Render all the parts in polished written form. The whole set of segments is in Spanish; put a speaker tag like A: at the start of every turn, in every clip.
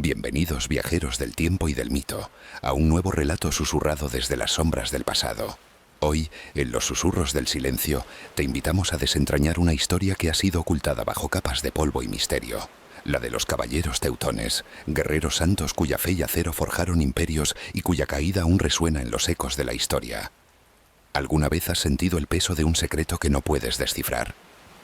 A: Bienvenidos viajeros del tiempo y del mito, a un nuevo relato susurrado desde las sombras del pasado. Hoy, en los susurros del silencio, te invitamos a desentrañar una historia que ha sido ocultada bajo capas de polvo y misterio. La de los caballeros teutones, guerreros santos cuya fe y acero forjaron imperios y cuya caída aún resuena en los ecos de la historia. ¿Alguna vez has sentido el peso de un secreto que no puedes descifrar?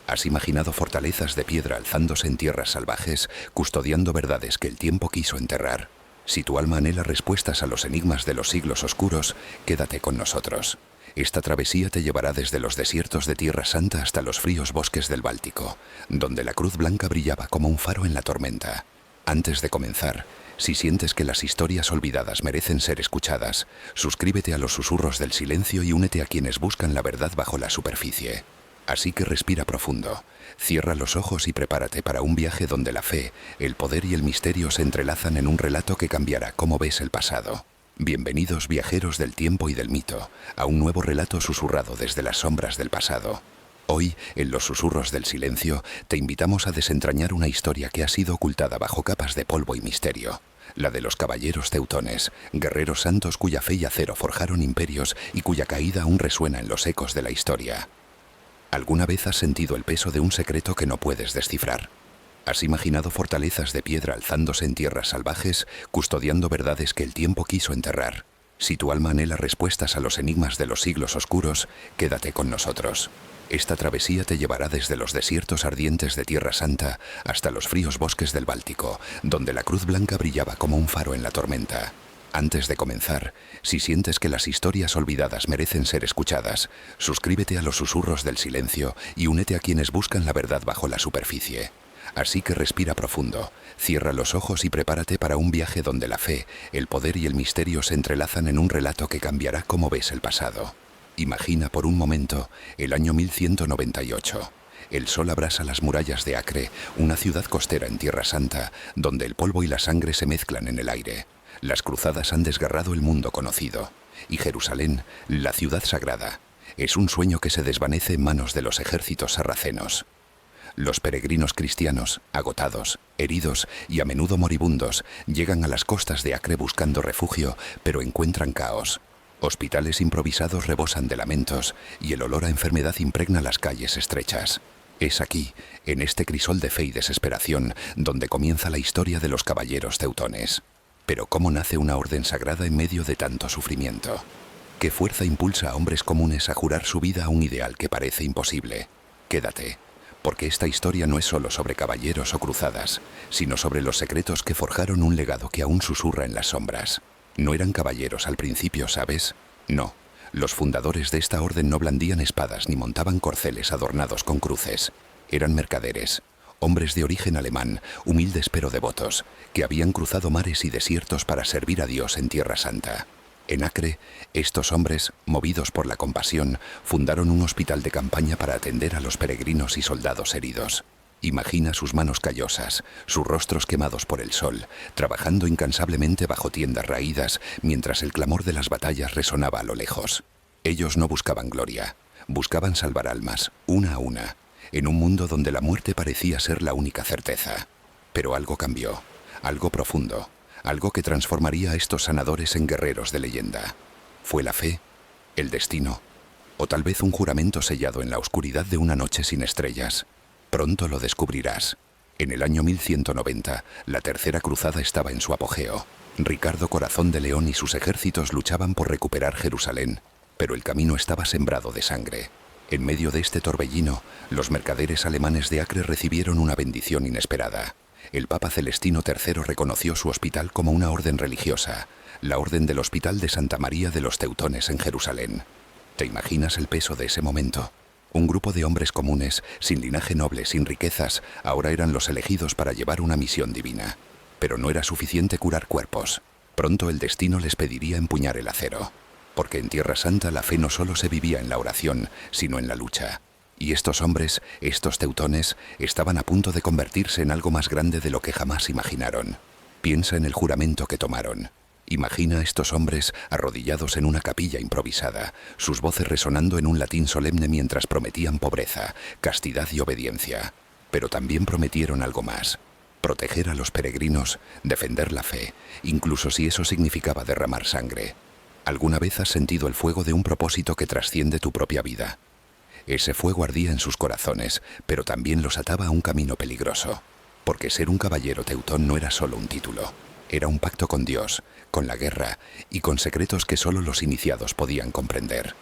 A: ¿Has imaginado fortalezas de piedra alzándose en tierras salvajes, custodiando verdades que el tiempo quiso enterrar? Si tu alma anhela respuestas a los enigmas de los siglos oscuros, quédate con nosotros. Esta travesía te llevará desde los desiertos de Tierra Santa hasta los fríos bosques del Báltico, donde la cruz blanca brillaba como un faro en la tormenta. Antes de comenzar, si sientes que las historias olvidadas merecen ser escuchadas, suscríbete a los susurros del silencio y únete a quienes buscan la verdad bajo la superficie. Así que respira profundo, cierra los ojos y prepárate para un viaje donde la fe, el poder y el misterio se entrelazan en un relato que cambiará cómo ves el pasado. Bienvenidos viajeros del tiempo y del mito, a un nuevo relato susurrado desde las sombras del pasado. Hoy, en los susurros del silencio, te invitamos a desentrañar una historia que ha sido ocultada bajo capas de polvo y misterio. La de los caballeros teutones, guerreros santos cuya fe y acero forjaron imperios y cuya caída aún resuena en los ecos de la historia. ¿Alguna vez has sentido el peso de un secreto que no puedes descifrar? ¿Has imaginado fortalezas de piedra alzándose en tierras salvajes, custodiando verdades que el tiempo quiso enterrar? Si tu alma anhela respuestas a los enigmas de los siglos oscuros, quédate con nosotros. Esta travesía te llevará desde los desiertos ardientes de Tierra Santa hasta los fríos bosques del Báltico, donde la cruz blanca brillaba como un faro en la tormenta. Antes de comenzar, si sientes que las historias olvidadas merecen ser escuchadas, suscríbete a los susurros del silencio y únete a quienes buscan la verdad bajo la superficie. Así que respira profundo, cierra los ojos y prepárate para un viaje donde la fe, el poder y el misterio se entrelazan en un relato que cambiará cómo ves el pasado. Imagina por un momento el año 1198. El sol abrasa las murallas de Acre, una ciudad costera en Tierra Santa, donde el polvo y la sangre se mezclan en el aire. Las cruzadas han desgarrado el mundo conocido, y Jerusalén, la ciudad sagrada, es un sueño que se desvanece en manos de los ejércitos sarracenos. Los peregrinos cristianos, agotados, heridos y a menudo moribundos, llegan a las costas de Acre buscando refugio, pero encuentran caos. Hospitales improvisados rebosan de lamentos y el olor a enfermedad impregna las calles estrechas. Es aquí, en este crisol de fe y desesperación, donde comienza la historia de los caballeros teutones. Pero ¿cómo nace una orden sagrada en medio de tanto sufrimiento? ¿Qué fuerza impulsa a hombres comunes a jurar su vida a un ideal que parece imposible? Quédate, porque esta historia no es solo sobre caballeros o cruzadas, sino sobre los secretos que forjaron un legado que aún susurra en las sombras. No eran caballeros al principio, ¿sabes? No, los fundadores de esta orden no blandían espadas ni montaban corceles adornados con cruces. Eran mercaderes, hombres de origen alemán, humildes pero devotos, que habían cruzado mares y desiertos para servir a Dios en Tierra Santa. En Acre, estos hombres, movidos por la compasión, fundaron un hospital de campaña para atender a los peregrinos y soldados heridos. Imagina sus manos callosas, sus rostros quemados por el sol, trabajando incansablemente bajo tiendas raídas mientras el clamor de las batallas resonaba a lo lejos. Ellos no buscaban gloria, buscaban salvar almas, una a una, en un mundo donde la muerte parecía ser la única certeza. Pero algo cambió, algo profundo, algo que transformaría a estos sanadores en guerreros de leyenda. ¿Fue la fe? ¿El destino? ¿O tal vez un juramento sellado en la oscuridad de una noche sin estrellas? Pronto lo descubrirás. En el año 1190, la Tercera Cruzada estaba en su apogeo. Ricardo Corazón de León y sus ejércitos luchaban por recuperar Jerusalén, pero el camino estaba sembrado de sangre. En medio de este torbellino, los mercaderes alemanes de Acre recibieron una bendición inesperada. El Papa Celestino III reconoció su hospital como una orden religiosa, la Orden del Hospital de Santa María de los Teutones en Jerusalén. ¿Te imaginas el peso de ese momento? Un grupo de hombres comunes, sin linaje noble, sin riquezas, ahora eran los elegidos para llevar una misión divina. Pero no era suficiente curar cuerpos. Pronto el destino les pediría empuñar el acero. Porque en Tierra Santa la fe no solo se vivía en la oración, sino en la lucha. Y estos hombres, estos teutones, estaban a punto de convertirse en algo más grande de lo que jamás imaginaron. Piensa en el juramento que tomaron. Imagina a estos hombres arrodillados en una capilla improvisada, sus voces resonando en un latín solemne mientras prometían pobreza, castidad y obediencia. Pero también prometieron algo más. Proteger a los peregrinos, defender la fe, incluso si eso significaba derramar sangre. ¿Alguna vez has sentido el fuego de un propósito que trasciende tu propia vida? Ese fuego ardía en sus corazones, pero también los ataba a un camino peligroso. Porque ser un caballero teutón no era solo un título. Era un pacto con Dios, con la guerra y con secretos que solo los iniciados podían comprender.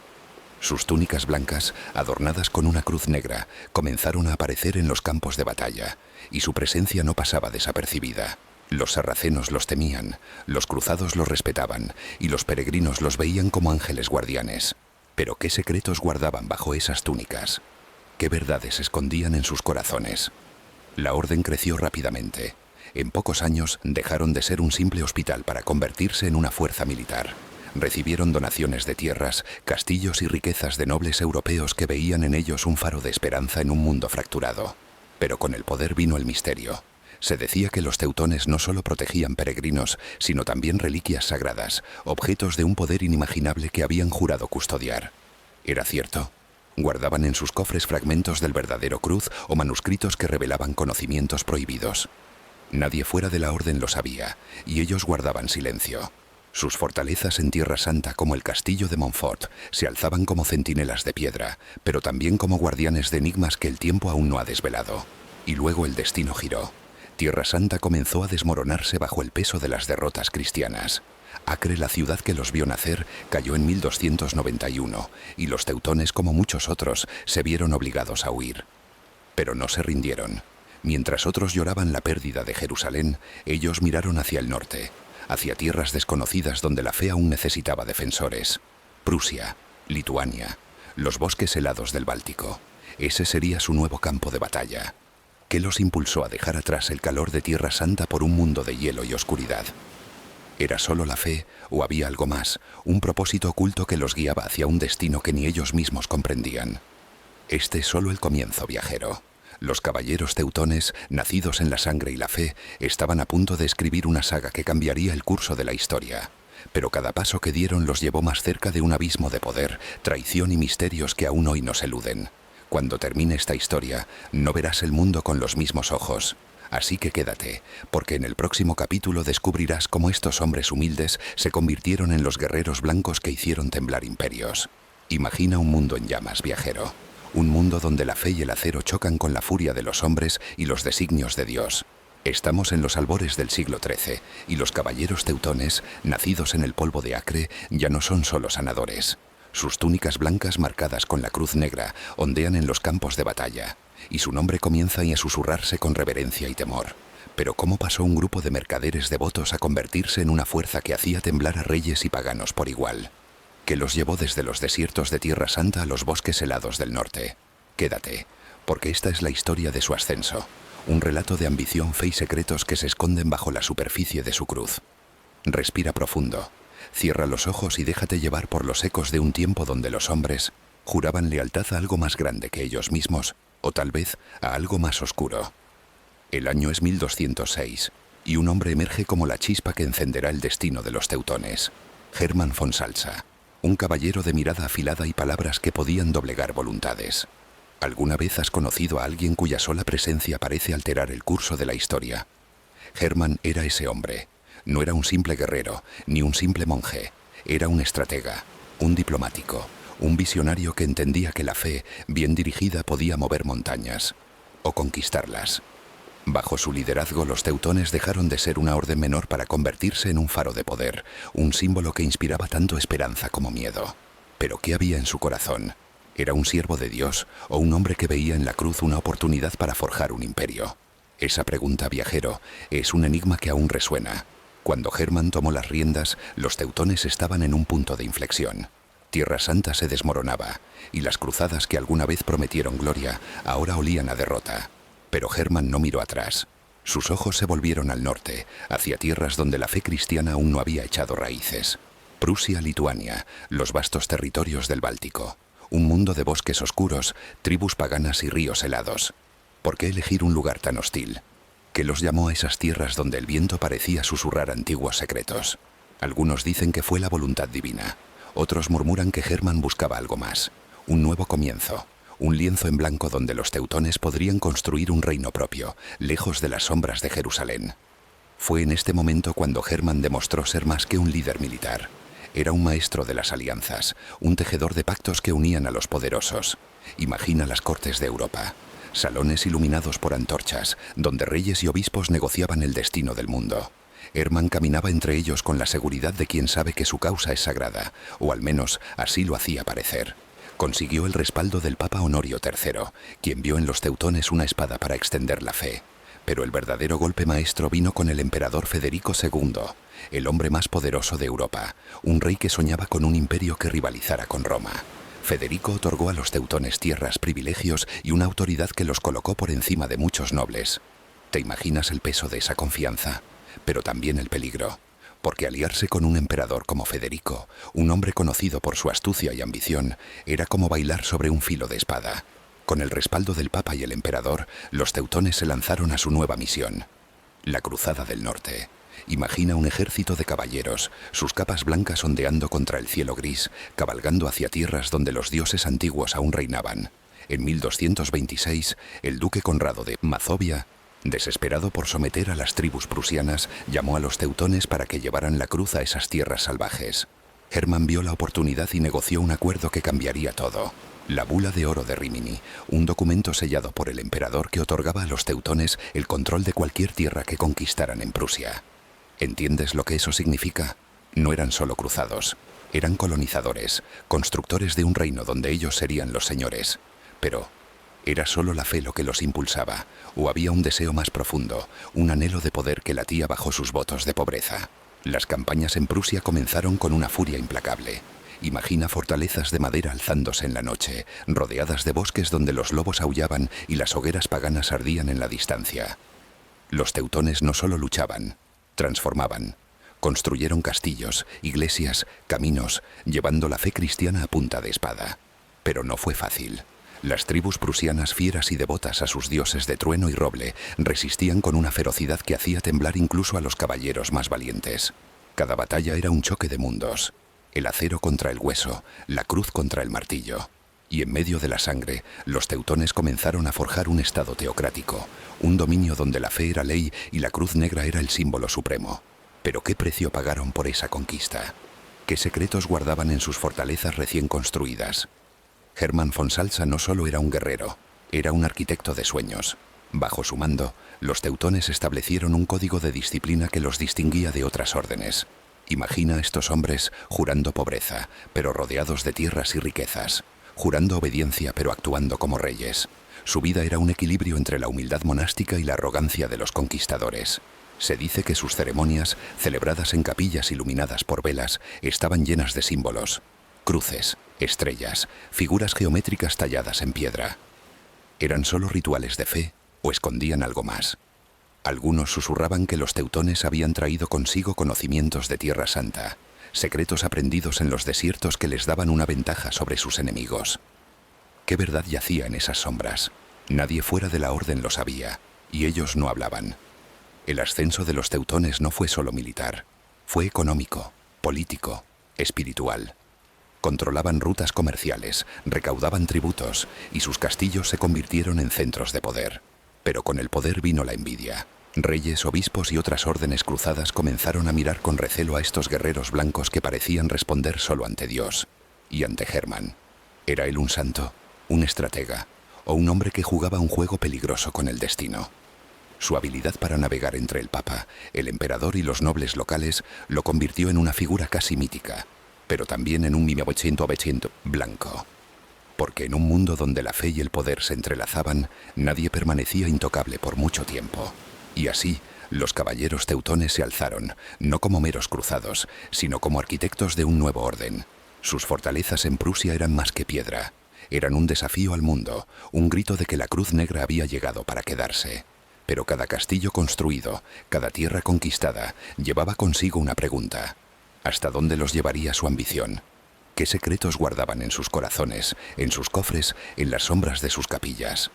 A: Sus túnicas blancas, adornadas con una cruz negra, comenzaron a aparecer en los campos de batalla, y su presencia no pasaba desapercibida. Los sarracenos los temían, los cruzados los respetaban, y los peregrinos los veían como ángeles guardianes. Pero ¿qué secretos guardaban bajo esas túnicas? ¿Qué verdades escondían en sus corazones? La orden creció rápidamente. En pocos años dejaron de ser un simple hospital para convertirse en una fuerza militar. Recibieron donaciones de tierras, castillos y riquezas de nobles europeos que veían en ellos un faro de esperanza en un mundo fracturado. Pero con el poder vino el misterio. Se decía que los teutones no solo protegían peregrinos, sino también reliquias sagradas, objetos de un poder inimaginable que habían jurado custodiar. ¿Era cierto? Guardaban en sus cofres fragmentos del verdadero cruz o manuscritos que revelaban conocimientos prohibidos. Nadie fuera de la orden lo sabía, y ellos guardaban silencio. Sus fortalezas en Tierra Santa, como el castillo de Montfort, se alzaban como centinelas de piedra, pero también como guardianes de enigmas que el tiempo aún no ha desvelado. Y luego el destino giró. Tierra Santa comenzó a desmoronarse bajo el peso de las derrotas cristianas. Acre, la ciudad que los vio nacer, cayó en 1291, y los teutones, como muchos otros, se vieron obligados a huir. Pero no se rindieron. Mientras otros lloraban la pérdida de Jerusalén, ellos miraron hacia el norte, hacia tierras desconocidas donde la fe aún necesitaba defensores. Prusia, Lituania, los bosques helados del Báltico. Ese sería su nuevo campo de batalla. ¿Qué los impulsó a dejar atrás el calor de Tierra Santa por un mundo de hielo y oscuridad? ¿Era solo la fe o había algo más, un propósito oculto que los guiaba hacia un destino que ni ellos mismos comprendían? Este es solo el comienzo, viajero. Los caballeros teutones, nacidos en la sangre y la fe, estaban a punto de escribir una saga que cambiaría el curso de la historia. Pero cada paso que dieron los llevó más cerca de un abismo de poder, traición y misterios que aún hoy nos eluden. Cuando termine esta historia, no verás el mundo con los mismos ojos. Así que quédate, porque en el próximo capítulo descubrirás cómo estos hombres humildes se convirtieron en los guerreros blancos que hicieron temblar imperios. Imagina un mundo en llamas, viajero. Un mundo donde la fe y el acero chocan con la furia de los hombres y los designios de Dios. Estamos en los albores del siglo XIII, y los caballeros teutones, nacidos en el polvo de Acre, ya no son solo sanadores. Sus túnicas blancas marcadas con la cruz negra ondean en los campos de batalla, y su nombre comienza a susurrarse con reverencia y temor. Pero ¿cómo pasó un grupo de mercaderes devotos a convertirse en una fuerza que hacía temblar a reyes y paganos por igual? ¿Qué los llevó desde los desiertos de Tierra Santa a los bosques helados del norte? Quédate, porque esta es la historia de su ascenso, un relato de ambición, fe y secretos que se esconden bajo la superficie de su cruz. Respira profundo, cierra los ojos y déjate llevar por los ecos de un tiempo donde los hombres juraban lealtad a algo más grande que ellos mismos, o tal vez a algo más oscuro. El año es 1206, y un hombre emerge como la chispa que encenderá el destino de los teutones. Hermann von Salza, un caballero de mirada afilada y palabras que podían doblegar voluntades. ¿Alguna vez has conocido a alguien cuya sola presencia parece alterar el curso de la historia? Hermann era ese hombre. No era un simple guerrero, ni un simple monje. Era un estratega, un diplomático, un visionario que entendía que la fe, bien dirigida, podía mover montañas o conquistarlas. Bajo su liderazgo, los teutones dejaron de ser una orden menor para convertirse en un faro de poder, un símbolo que inspiraba tanto esperanza como miedo. ¿Pero qué había en su corazón? ¿Era un siervo de Dios o un hombre que veía en la cruz una oportunidad para forjar un imperio? Esa pregunta, viajero, es un enigma que aún resuena. Cuando Hermann tomó las riendas, los teutones estaban en un punto de inflexión. Tierra Santa se desmoronaba, y las cruzadas que alguna vez prometieron gloria ahora olían a derrota. Pero Hermann no miró atrás. Sus ojos se volvieron al norte, hacia tierras donde la fe cristiana aún no había echado raíces. Prusia, Lituania, los vastos territorios del Báltico. Un mundo de bosques oscuros, tribus paganas y ríos helados. ¿Por qué elegir un lugar tan hostil? ¿Qué los llamó a esas tierras donde el viento parecía susurrar antiguos secretos? Algunos dicen que fue la voluntad divina. Otros murmuran que Hermann buscaba algo más. Un nuevo comienzo. un lienzo en blanco donde los teutones podrían construir un reino propio, lejos de las sombras de Jerusalén. Fue en este momento cuando Hermann demostró ser más que un líder militar. Era un maestro de las alianzas, un tejedor de pactos que unían a los poderosos. Imagina las cortes de Europa, salones iluminados por antorchas, donde reyes y obispos negociaban el destino del mundo. Hermann caminaba entre ellos con la seguridad de quien sabe que su causa es sagrada, o al menos así lo hacía parecer. Consiguió el respaldo del Papa Honorio III, quien vio en los teutones una espada para extender la fe. Pero el verdadero golpe maestro vino con el emperador Federico II, el hombre más poderoso de Europa, un rey que soñaba con un imperio que rivalizara con Roma. Federico otorgó a los teutones tierras, privilegios y una autoridad que los colocó por encima de muchos nobles. ¿Te imaginas el peso de esa confianza? Pero también el peligro, porque aliarse con un emperador como Federico, un hombre conocido por su astucia y ambición, era como bailar sobre un filo de espada. Con el respaldo del Papa y el emperador, los teutones se lanzaron a su nueva misión, la Cruzada del Norte. Imagina un ejército de caballeros, sus capas blancas ondeando contra el cielo gris, cabalgando hacia tierras donde los dioses antiguos aún reinaban. En 1226, el duque Conrado de Mazovia, desesperado por someter a las tribus prusianas, llamó a los teutones para que llevaran la cruz a esas tierras salvajes. Hermann vio la oportunidad y negoció un acuerdo que cambiaría todo. La Bula de Oro de Rímini, un documento sellado por el emperador que otorgaba a los teutones el control de cualquier tierra que conquistaran en Prusia. ¿Entiendes lo que eso significa? No eran solo cruzados, eran colonizadores, constructores de un reino donde ellos serían los señores. Pero, ¿era solo la fe lo que los impulsaba? ¿O había un deseo más profundo, un anhelo de poder que latía bajo sus votos de pobreza? Las campañas en Prusia comenzaron con una furia implacable. Imagina fortalezas de madera alzándose en la noche, rodeadas de bosques donde los lobos aullaban y las hogueras paganas ardían en la distancia. Los teutones no solo luchaban, transformaban. Construyeron castillos, iglesias, caminos, llevando la fe cristiana a punta de espada. Pero no fue fácil. Las tribus prusianas, fieras y devotas a sus dioses de trueno y roble, resistían con una ferocidad que hacía temblar incluso a los caballeros más valientes. Cada batalla era un choque de mundos. El acero contra el hueso, la cruz contra el martillo. Y en medio de la sangre, los teutones comenzaron a forjar un estado teocrático, un dominio donde la fe era ley y la cruz negra era el símbolo supremo. Pero ¿qué precio pagaron por esa conquista? ¿Qué secretos guardaban en sus fortalezas recién construidas? Hermann von Salza no solo era un guerrero, era un arquitecto de sueños. Bajo su mando, los teutones establecieron un código de disciplina que los distinguía de otras órdenes. Imagina a estos hombres jurando pobreza, pero rodeados de tierras y riquezas, jurando obediencia, pero actuando como reyes. Su vida era un equilibrio entre la humildad monástica y la arrogancia de los conquistadores. Se dice que sus ceremonias, celebradas en capillas iluminadas por velas, estaban llenas de símbolos: cruces, estrellas, figuras geométricas talladas en piedra. ¿Eran solo rituales de fe o escondían algo más? Algunos susurraban que los teutones habían traído consigo conocimientos de Tierra Santa, secretos aprendidos en los desiertos que les daban una ventaja sobre sus enemigos. ¿Qué verdad yacía en esas sombras? Nadie fuera de la orden lo sabía, y ellos no hablaban. El ascenso de los teutones no fue solo militar, fue económico, político, espiritual. Controlaban rutas comerciales, recaudaban tributos, y sus castillos se convirtieron en centros de poder. Pero con el poder vino la envidia. Reyes, obispos y otras órdenes cruzadas comenzaron a mirar con recelo a estos guerreros blancos que parecían responder solo ante Dios y ante Hermann. ¿Era él un santo, un estratega o un hombre que jugaba un juego peligroso con el destino? Su habilidad para navegar entre el Papa, el emperador y los nobles locales lo convirtió en una figura casi mítica, pero también en un 100% blanco. Porque en un mundo donde la fe y el poder se entrelazaban, nadie permanecía intocable por mucho tiempo. Y así, los caballeros teutones se alzaron, no como meros cruzados, sino como arquitectos de un nuevo orden. Sus fortalezas en Prusia eran más que piedra. Eran un desafío al mundo, un grito de que la cruz negra había llegado para quedarse. Pero cada castillo construido, cada tierra conquistada, llevaba consigo una pregunta. ¿Hasta dónde los llevaría su ambición? ¿Qué secretos guardaban en sus corazones, en sus cofres, en las sombras de sus capillas?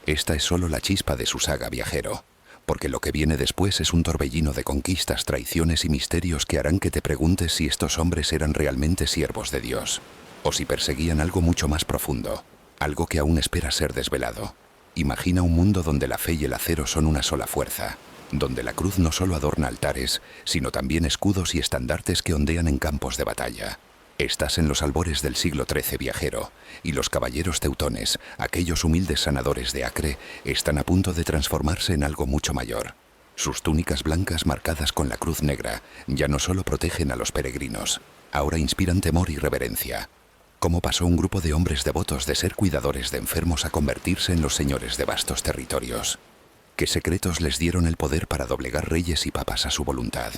A: Esta es solo la chispa de su saga, viajero, porque lo que viene después es un torbellino de conquistas, traiciones y misterios que harán que te preguntes si estos hombres eran realmente siervos de Dios, o si perseguían algo mucho más profundo. algo que aún espera ser desvelado. Imagina un mundo donde la fe y el acero son una sola fuerza, donde la cruz no solo adorna altares, sino también escudos y estandartes que ondean en campos de batalla. Estás en los albores del siglo XIII, viajero, y los caballeros teutones, aquellos humildes sanadores de Acre, están a punto de transformarse en algo mucho mayor. Sus túnicas blancas marcadas con la cruz negra ya no solo protegen a los peregrinos, ahora inspiran temor y reverencia. ¿Cómo pasó un grupo de hombres devotos de ser cuidadores de enfermos a convertirse en los señores de vastos territorios? ¿Qué secretos les dieron el poder para doblegar reyes y papas a su voluntad?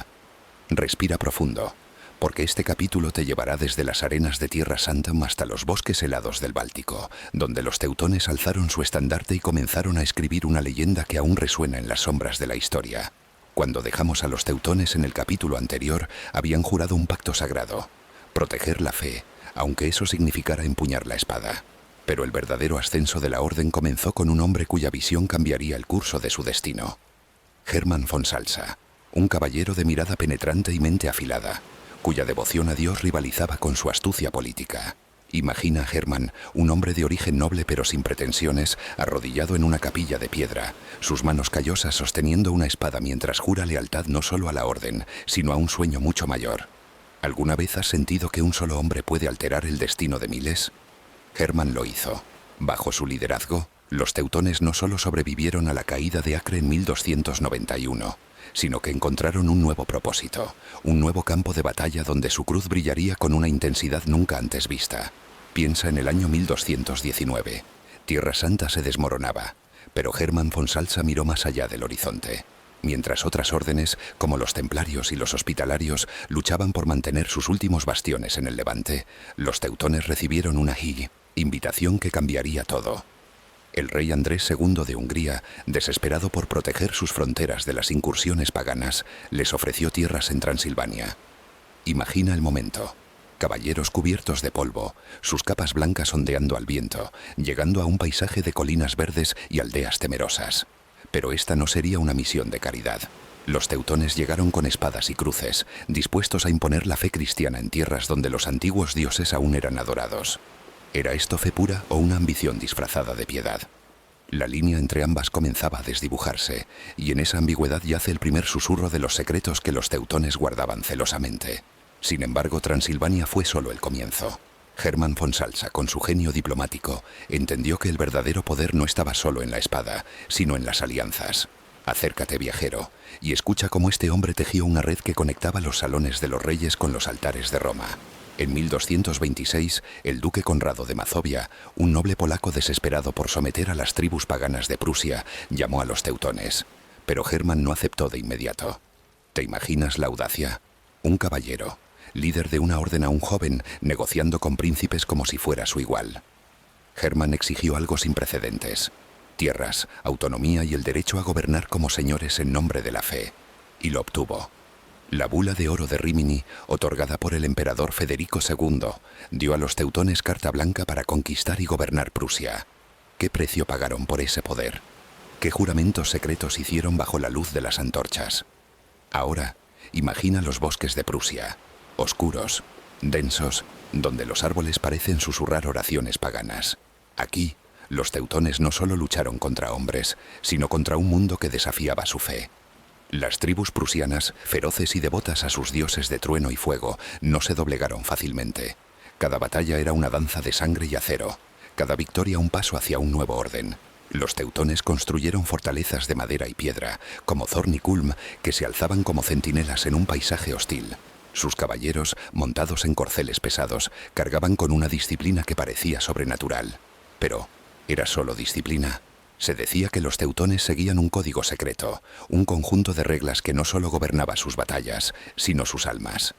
A: Respira profundo, porque este capítulo te llevará desde las arenas de Tierra Santa hasta los bosques helados del Báltico, donde los teutones alzaron su estandarte y comenzaron a escribir una leyenda que aún resuena en las sombras de la historia. Cuando dejamos a los teutones en el capítulo anterior, habían jurado un pacto sagrado: proteger la fe, aunque eso significara empuñar la espada. Pero el verdadero ascenso de la orden comenzó con un hombre cuya visión cambiaría el curso de su destino. Hermann von Salza, un caballero de mirada penetrante y mente afilada, cuya devoción a Dios rivalizaba con su astucia política. Imagina a Hermann, un hombre de origen noble pero sin pretensiones, arrodillado en una capilla de piedra, sus manos callosas sosteniendo una espada mientras jura lealtad no solo a la orden, sino a un sueño mucho mayor. ¿Alguna vez has sentido que un solo hombre puede alterar el destino de miles? Hermann lo hizo. Bajo su liderazgo, los teutones no solo sobrevivieron a la caída de Acre en 1291, sino que encontraron un nuevo propósito, un nuevo campo de batalla donde su cruz brillaría con una intensidad nunca antes vista. Piensa en el año 1219. Tierra Santa se desmoronaba, pero Hermann von Salza miró más allá del horizonte. Mientras otras órdenes, como los templarios y los hospitalarios, luchaban por mantener sus últimos bastiones en el Levante, los teutones recibieron una invitación que cambiaría todo. El rey Andrés II de Hungría, desesperado por proteger sus fronteras de las incursiones paganas, les ofreció tierras en Transilvania. Imagina el momento. Caballeros cubiertos de polvo, sus capas blancas ondeando al viento, llegando a un paisaje de colinas verdes y aldeas temerosas. Pero esta no sería una misión de caridad. Los teutones llegaron con espadas y cruces, dispuestos a imponer la fe cristiana en tierras donde los antiguos dioses aún eran adorados. ¿Era esto fe pura o una ambición disfrazada de piedad? La línea entre ambas comenzaba a desdibujarse, y en esa ambigüedad yace el primer susurro de los secretos que los teutones guardaban celosamente. Sin embargo, Transilvania fue solo el comienzo. Hermann von Salza, con su genio diplomático, entendió que el verdadero poder no estaba solo en la espada, sino en las alianzas. Acércate, viajero, y escucha cómo este hombre tejió una red que conectaba los salones de los reyes con los altares de Roma. En 1226, el duque Conrado de Mazovia, un noble polaco desesperado por someter a las tribus paganas de Prusia, llamó a los teutones. Pero Hermann no aceptó de inmediato. ¿Te imaginas la audacia? Un caballero, líder de una orden aún joven, negociando con príncipes como si fuera su igual. Hermann exigió algo sin precedentes: tierras, autonomía y el derecho a gobernar como señores en nombre de la fe. Y lo obtuvo. La bula de oro de Rímini, otorgada por el emperador Federico II, dio a los teutones carta blanca para conquistar y gobernar Prusia. ¿Qué precio pagaron por ese poder? ¿Qué juramentos secretos hicieron bajo la luz de las antorchas? Ahora, imagina los bosques de Prusia, oscuros, densos, donde los árboles parecen susurrar oraciones paganas. Aquí, los teutones no solo lucharon contra hombres, sino contra un mundo que desafiaba su fe. Las tribus prusianas, feroces y devotas a sus dioses de trueno y fuego, no se doblegaron fácilmente. Cada batalla era una danza de sangre y acero, cada victoria un paso hacia un nuevo orden. Los teutones construyeron fortalezas de madera y piedra, como Zorn y Kulm, que se alzaban como centinelas en un paisaje hostil. Sus caballeros, montados en corceles pesados, cargaban con una disciplina que parecía sobrenatural. Pero, ¿era solo disciplina? Se decía que los teutones seguían un código secreto, un conjunto de reglas que no solo gobernaba sus batallas, sino sus almas.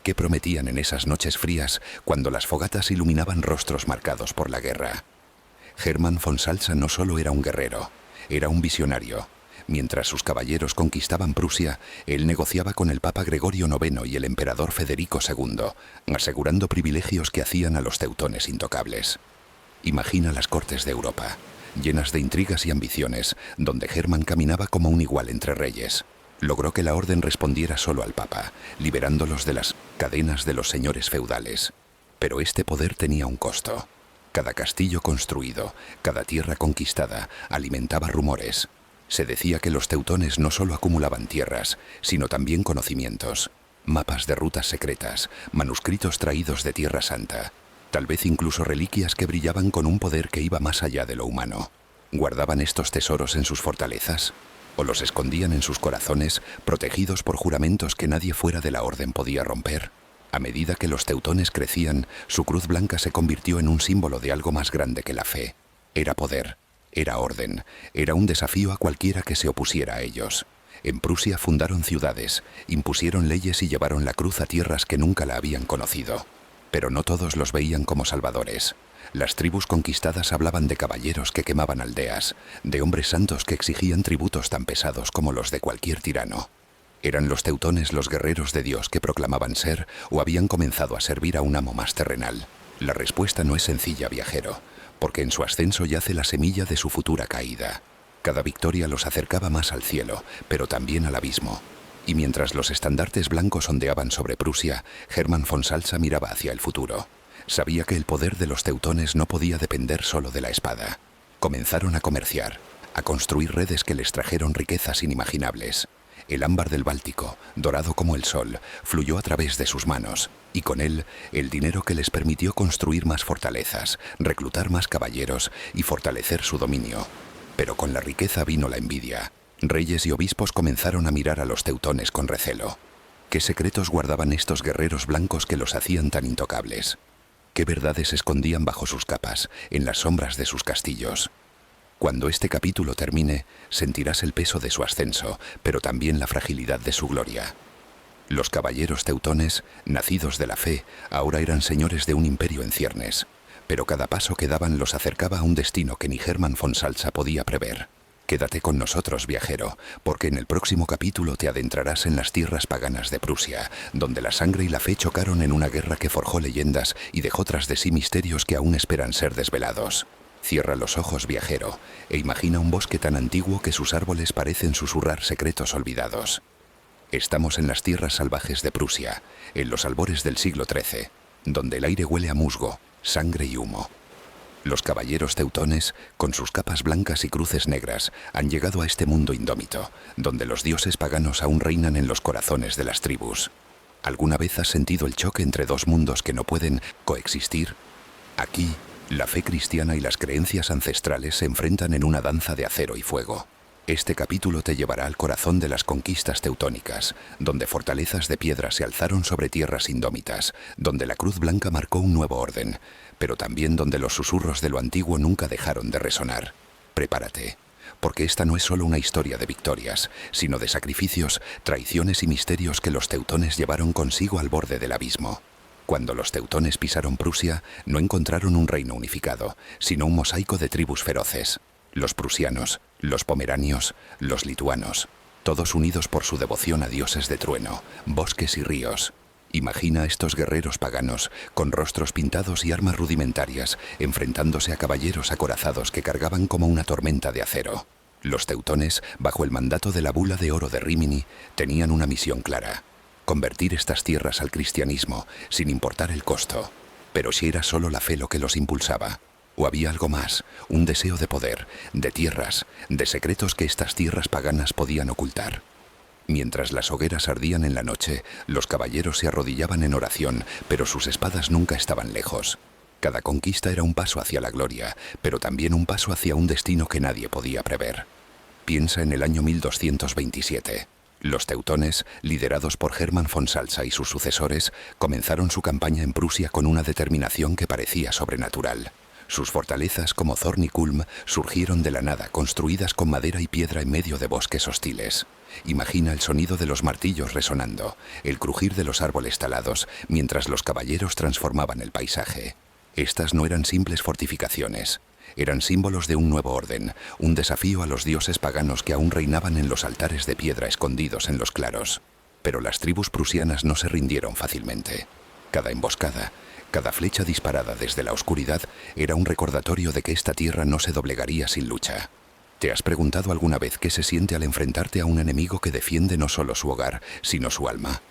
A: ¿Qué prometían en esas noches frías cuando las fogatas iluminaban rostros marcados por la guerra? Hermann von Salza no solo era un guerrero, era un visionario. Mientras sus caballeros conquistaban Prusia, él negociaba con el Papa Gregorio IX y el emperador Federico II, asegurando privilegios que hacían a los teutones intocables. Imagina las cortes de Europa, llenas de intrigas y ambiciones, donde Hermann caminaba como un igual entre reyes. Logró que la orden respondiera solo al Papa, liberándolos de las cadenas de los señores feudales. Pero este poder tenía un costo: Cada castillo construido, cada tierra conquistada, alimentaba rumores. Se decía que los teutones no solo acumulaban tierras, sino también conocimientos. Mapas de rutas secretas, manuscritos traídos de Tierra Santa, tal vez incluso reliquias que brillaban con un poder que iba más allá de lo humano. ¿Guardaban estos tesoros en sus fortalezas? ¿O los escondían en sus corazones, protegidos por juramentos que nadie fuera de la orden podía romper? A medida que los teutones crecían, su cruz blanca se convirtió en un símbolo de algo más grande que la fe. Era poder, era orden, era un desafío a cualquiera que se opusiera a ellos. En Prusia fundaron ciudades, impusieron leyes y llevaron la cruz a tierras que nunca la habían conocido. Pero no todos los veían como salvadores. Las tribus conquistadas hablaban de caballeros que quemaban aldeas, de hombres santos que exigían tributos tan pesados como los de cualquier tirano. ¿Eran los teutones los guerreros de Dios que proclamaban ser o habían comenzado a servir a un amo más terrenal? La respuesta no es sencilla, viajero, porque en su ascenso yace la semilla de su futura caída. Cada victoria los acercaba más al cielo, pero también al abismo. Y mientras los estandartes blancos ondeaban sobre Prusia, Hermann von Salza miraba hacia el futuro. Sabía que el poder de los teutones no podía depender solo de la espada. Comenzaron a comerciar, a construir redes que les trajeron riquezas inimaginables. El ámbar del Báltico, dorado como el sol, fluyó a través de sus manos, y con él, el dinero que les permitió construir más fortalezas, reclutar más caballeros y fortalecer su dominio. Pero con la riqueza vino la envidia. Reyes y obispos comenzaron a mirar a los teutones con recelo. ¿Qué secretos guardaban estos guerreros blancos que los hacían tan intocables? ¿Qué verdades escondían bajo sus capas, en las sombras de sus castillos? Cuando este capítulo termine, sentirás el peso de su ascenso, pero también la fragilidad de su gloria. Los caballeros teutones, nacidos de la fe, ahora eran señores de un imperio en ciernes. Pero cada paso que daban los acercaba a un destino que ni Hermann von Salza podía prever. Quédate con nosotros, viajero, porque en el próximo capítulo te adentrarás en las tierras paganas de Prusia, donde la sangre y la fe chocaron en una guerra que forjó leyendas y dejó tras de sí misterios que aún esperan ser desvelados. Cierra los ojos, viajero, e imagina un bosque tan antiguo que sus árboles parecen susurrar secretos olvidados. Estamos en las tierras salvajes de Prusia, en los albores del siglo XIII, donde el aire huele a musgo, sangre y humo. Los caballeros teutones, con sus capas blancas y cruces negras, han llegado a este mundo indómito, donde los dioses paganos aún reinan en los corazones de las tribus. ¿Alguna vez has sentido el choque entre dos mundos que no pueden coexistir? Aquí, la fe cristiana y las creencias ancestrales se enfrentan en una danza de acero y fuego. Este capítulo te llevará al corazón de las conquistas teutónicas, donde fortalezas de piedra se alzaron sobre tierras indómitas, donde la cruz blanca marcó un nuevo orden, pero también donde los susurros de lo antiguo nunca dejaron de resonar. Prepárate, porque esta no es solo una historia de victorias, sino de sacrificios, traiciones y misterios que los teutones llevaron consigo al borde del abismo. Cuando los teutones pisaron Prusia, no encontraron un reino unificado, sino un mosaico de tribus feroces. Los prusianos, los pomeranios, los lituanos, todos unidos por su devoción a dioses de trueno, bosques y ríos. Imagina a estos guerreros paganos, con rostros pintados y armas rudimentarias, enfrentándose a caballeros acorazados que cargaban como una tormenta de acero. Los teutones, bajo el mandato de la bula de oro de Rímini, tenían una misión clara: convertir estas tierras al cristianismo, sin importar el costo. Pero si era solo la fe lo que los impulsaba, o había algo más, un deseo de poder, de tierras, de secretos que estas tierras paganas podían ocultar. Mientras las hogueras ardían en la noche, los caballeros se arrodillaban en oración, pero sus espadas nunca estaban lejos. Cada conquista era un paso hacia la gloria, pero también un paso hacia un destino que nadie podía prever. Piensa en el año 1227. Los teutones, liderados por Hermann von Salza y sus sucesores, comenzaron su campaña en Prusia con una determinación que parecía sobrenatural. Sus fortalezas como Zorn y Kulm surgieron de la nada, construidas con madera y piedra en medio de bosques hostiles. Imagina el sonido de los martillos resonando, el crujir de los árboles talados, mientras los caballeros transformaban el paisaje. Estas no eran simples fortificaciones. Eran símbolos de un nuevo orden, un desafío a los dioses paganos que aún reinaban en los altares de piedra escondidos en los claros. Pero las tribus prusianas no se rindieron fácilmente. Cada emboscada, cada flecha disparada desde la oscuridad era un recordatorio de que esta tierra no se doblegaría sin lucha. ¿Te has preguntado alguna vez qué se siente al enfrentarte a un enemigo que defiende no solo su hogar, sino su alma?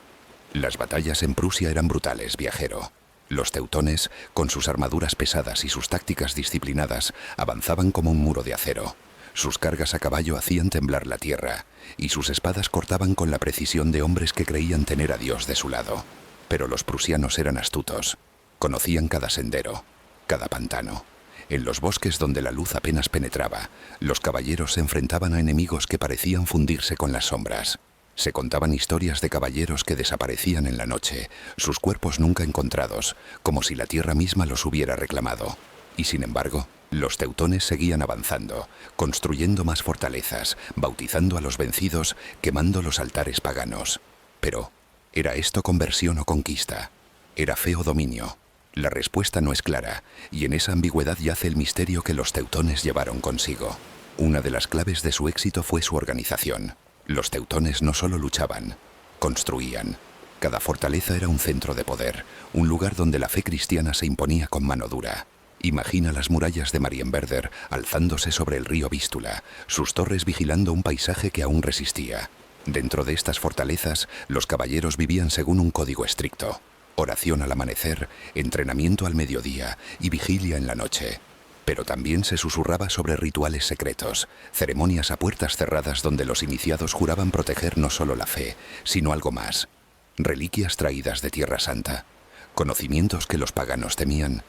A: Las batallas en Prusia eran brutales, viajero. Los teutones, con sus armaduras pesadas y sus tácticas disciplinadas, avanzaban como un muro de acero. Sus cargas a caballo hacían temblar la tierra, y sus espadas cortaban con la precisión de hombres que creían tener a Dios de su lado. Pero los prusianos eran astutos. Conocían cada sendero, cada pantano. En los bosques donde la luz apenas penetraba, los caballeros se enfrentaban a enemigos que parecían fundirse con las sombras. Se contaban historias de caballeros que desaparecían en la noche, sus cuerpos nunca encontrados, como si la tierra misma los hubiera reclamado. Y sin embargo, los teutones seguían avanzando, construyendo más fortalezas, bautizando a los vencidos, quemando los altares paganos. Pero, ¿era esto conversión o conquista? ¿Era fe o dominio? La respuesta no es clara, y en esa ambigüedad yace el misterio que los teutones llevaron consigo. Una de las claves de su éxito fue su organización. Los teutones no solo luchaban, construían. Cada fortaleza era un centro de poder, un lugar donde la fe cristiana se imponía con mano dura. Imagina las murallas de Marienwerder alzándose sobre el río Vístula, sus torres vigilando un paisaje que aún resistía. Dentro de estas fortalezas, los caballeros vivían según un código estricto. Oración al amanecer, entrenamiento al mediodía y vigilia en la noche. Pero también se susurraba sobre rituales secretos, ceremonias a puertas cerradas donde los iniciados juraban proteger no solo la fe, sino algo más. Reliquias traídas de Tierra Santa, conocimientos que los paganos temían.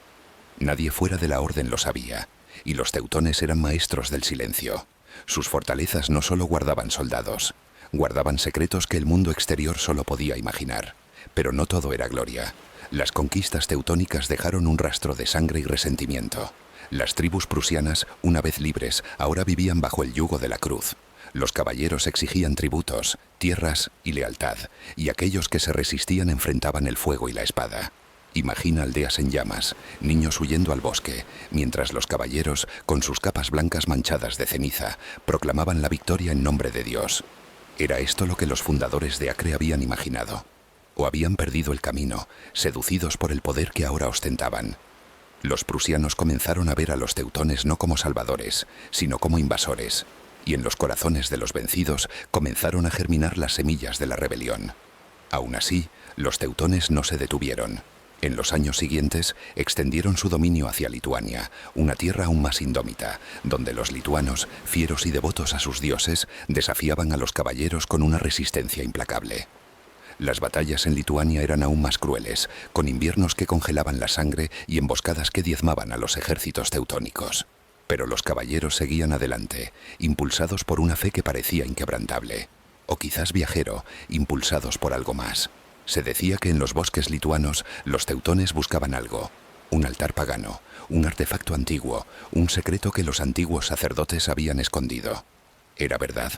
A: Nadie fuera de la orden lo sabía, y los teutones eran maestros del silencio. Sus fortalezas no solo guardaban soldados, guardaban secretos que el mundo exterior solo podía imaginar. Pero no todo era gloria. Las conquistas teutónicas dejaron un rastro de sangre y resentimiento. Las tribus prusianas, una vez libres, ahora vivían bajo el yugo de la cruz. Los caballeros exigían tributos, tierras y lealtad, y aquellos que se resistían enfrentaban el fuego y la espada. Imagina aldeas en llamas, niños huyendo al bosque, mientras los caballeros, con sus capas blancas manchadas de ceniza, proclamaban la victoria en nombre de Dios. ¿Era esto lo que los fundadores de Acre habían imaginado? ¿O habían perdido el camino, seducidos por el poder que ahora ostentaban? Los prusianos comenzaron a ver a los teutones no como salvadores, sino como invasores, y en los corazones de los vencidos comenzaron a germinar las semillas de la rebelión. Aún así, los teutones no se detuvieron. En los años siguientes, extendieron su dominio hacia Lituania, una tierra aún más indómita, donde los lituanos, fieros y devotos a sus dioses, desafiaban a los caballeros con una resistencia implacable. Las batallas en Lituania eran aún más crueles, con inviernos que congelaban la sangre y emboscadas que diezmaban a los ejércitos teutónicos. Pero los caballeros seguían adelante, impulsados por una fe que parecía inquebrantable. O quizás, viajero, impulsados por algo más. Se decía que en los bosques lituanos los teutones buscaban algo. Un altar pagano, un artefacto antiguo, un secreto que los antiguos sacerdotes habían escondido. ¿Era verdad?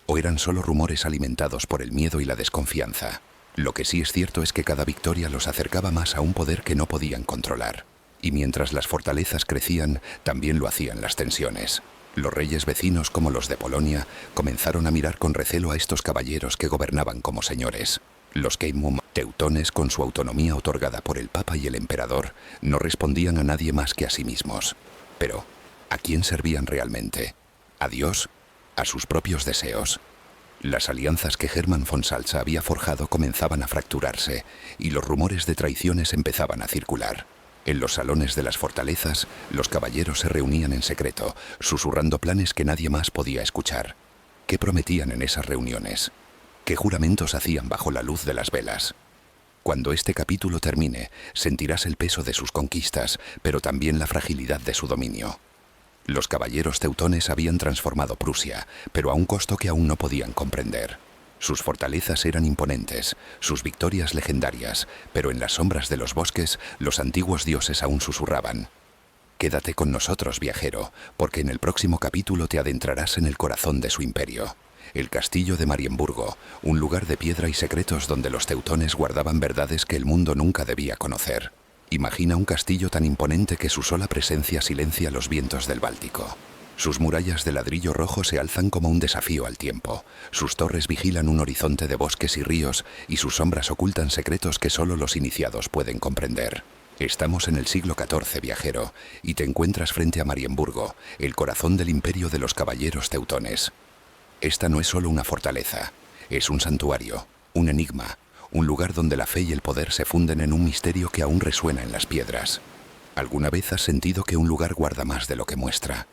A: ¿O eran solo rumores alimentados por el miedo y la desconfianza? Lo que sí es cierto es que cada victoria los acercaba más a un poder que no podían controlar. Y mientras las fortalezas crecían, también lo hacían las tensiones. Los reyes vecinos, como los de Polonia, comenzaron a mirar con recelo a estos caballeros que gobernaban como señores. Los Keimum, teutones con su autonomía otorgada por el Papa y el Emperador, no respondían a nadie más que a sí mismos. Pero, ¿a quién servían realmente? ¿A Dios? ¿A sus propios deseos? Las alianzas que Hermann von Salza había forjado comenzaban a fracturarse, y los rumores de traiciones empezaban a circular. En los salones de las fortalezas, los caballeros se reunían en secreto, susurrando planes que nadie más podía escuchar. ¿Qué prometían en esas reuniones? ¿Qué juramentos hacían bajo la luz de las velas? Cuando este capítulo termine, sentirás el peso de sus conquistas, pero también la fragilidad de su dominio. Los caballeros teutones habían transformado Prusia, pero a un costo que aún no podían comprender. Sus fortalezas eran imponentes, sus victorias legendarias, pero en las sombras de los bosques, los antiguos dioses aún susurraban. Quédate con nosotros, viajero, porque en el próximo capítulo te adentrarás en el corazón de su imperio. El castillo de Marienburgo, un lugar de piedra y secretos donde los teutones guardaban verdades que el mundo nunca debía conocer. Imagina un castillo tan imponente que su sola presencia silencia los vientos del Báltico. Sus murallas de ladrillo rojo se alzan como un desafío al tiempo. Sus torres vigilan un horizonte de bosques y ríos, y sus sombras ocultan secretos que solo los iniciados pueden comprender. Estamos en el siglo XIV, viajero, y te encuentras frente a Marienburgo, el corazón del imperio de los caballeros teutones. Esta no es solo una fortaleza, es un santuario, un enigma, un lugar donde la fe y el poder se funden en un misterio que aún resuena en las piedras. ¿Alguna vez has sentido que un lugar guarda más de lo que muestra?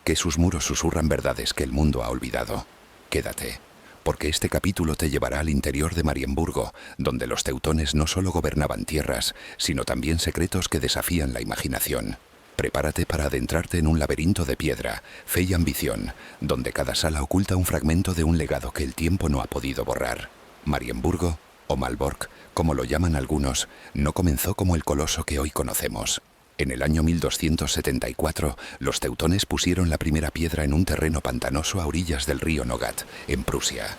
A: Que sus muros susurran verdades que el mundo ha olvidado. Quédate, porque este capítulo te llevará al interior de Marienburgo, donde los teutones no solo gobernaban tierras, sino también secretos que desafían la imaginación. Prepárate para adentrarte en un laberinto de piedra, fe y ambición, donde cada sala oculta un fragmento de un legado que el tiempo no ha podido borrar. Marienburgo, o Malbork, como lo llaman algunos, no comenzó como el coloso que hoy conocemos. En el año 1274, los teutones pusieron la primera piedra en un terreno pantanoso a orillas del río Nogat, en Prusia.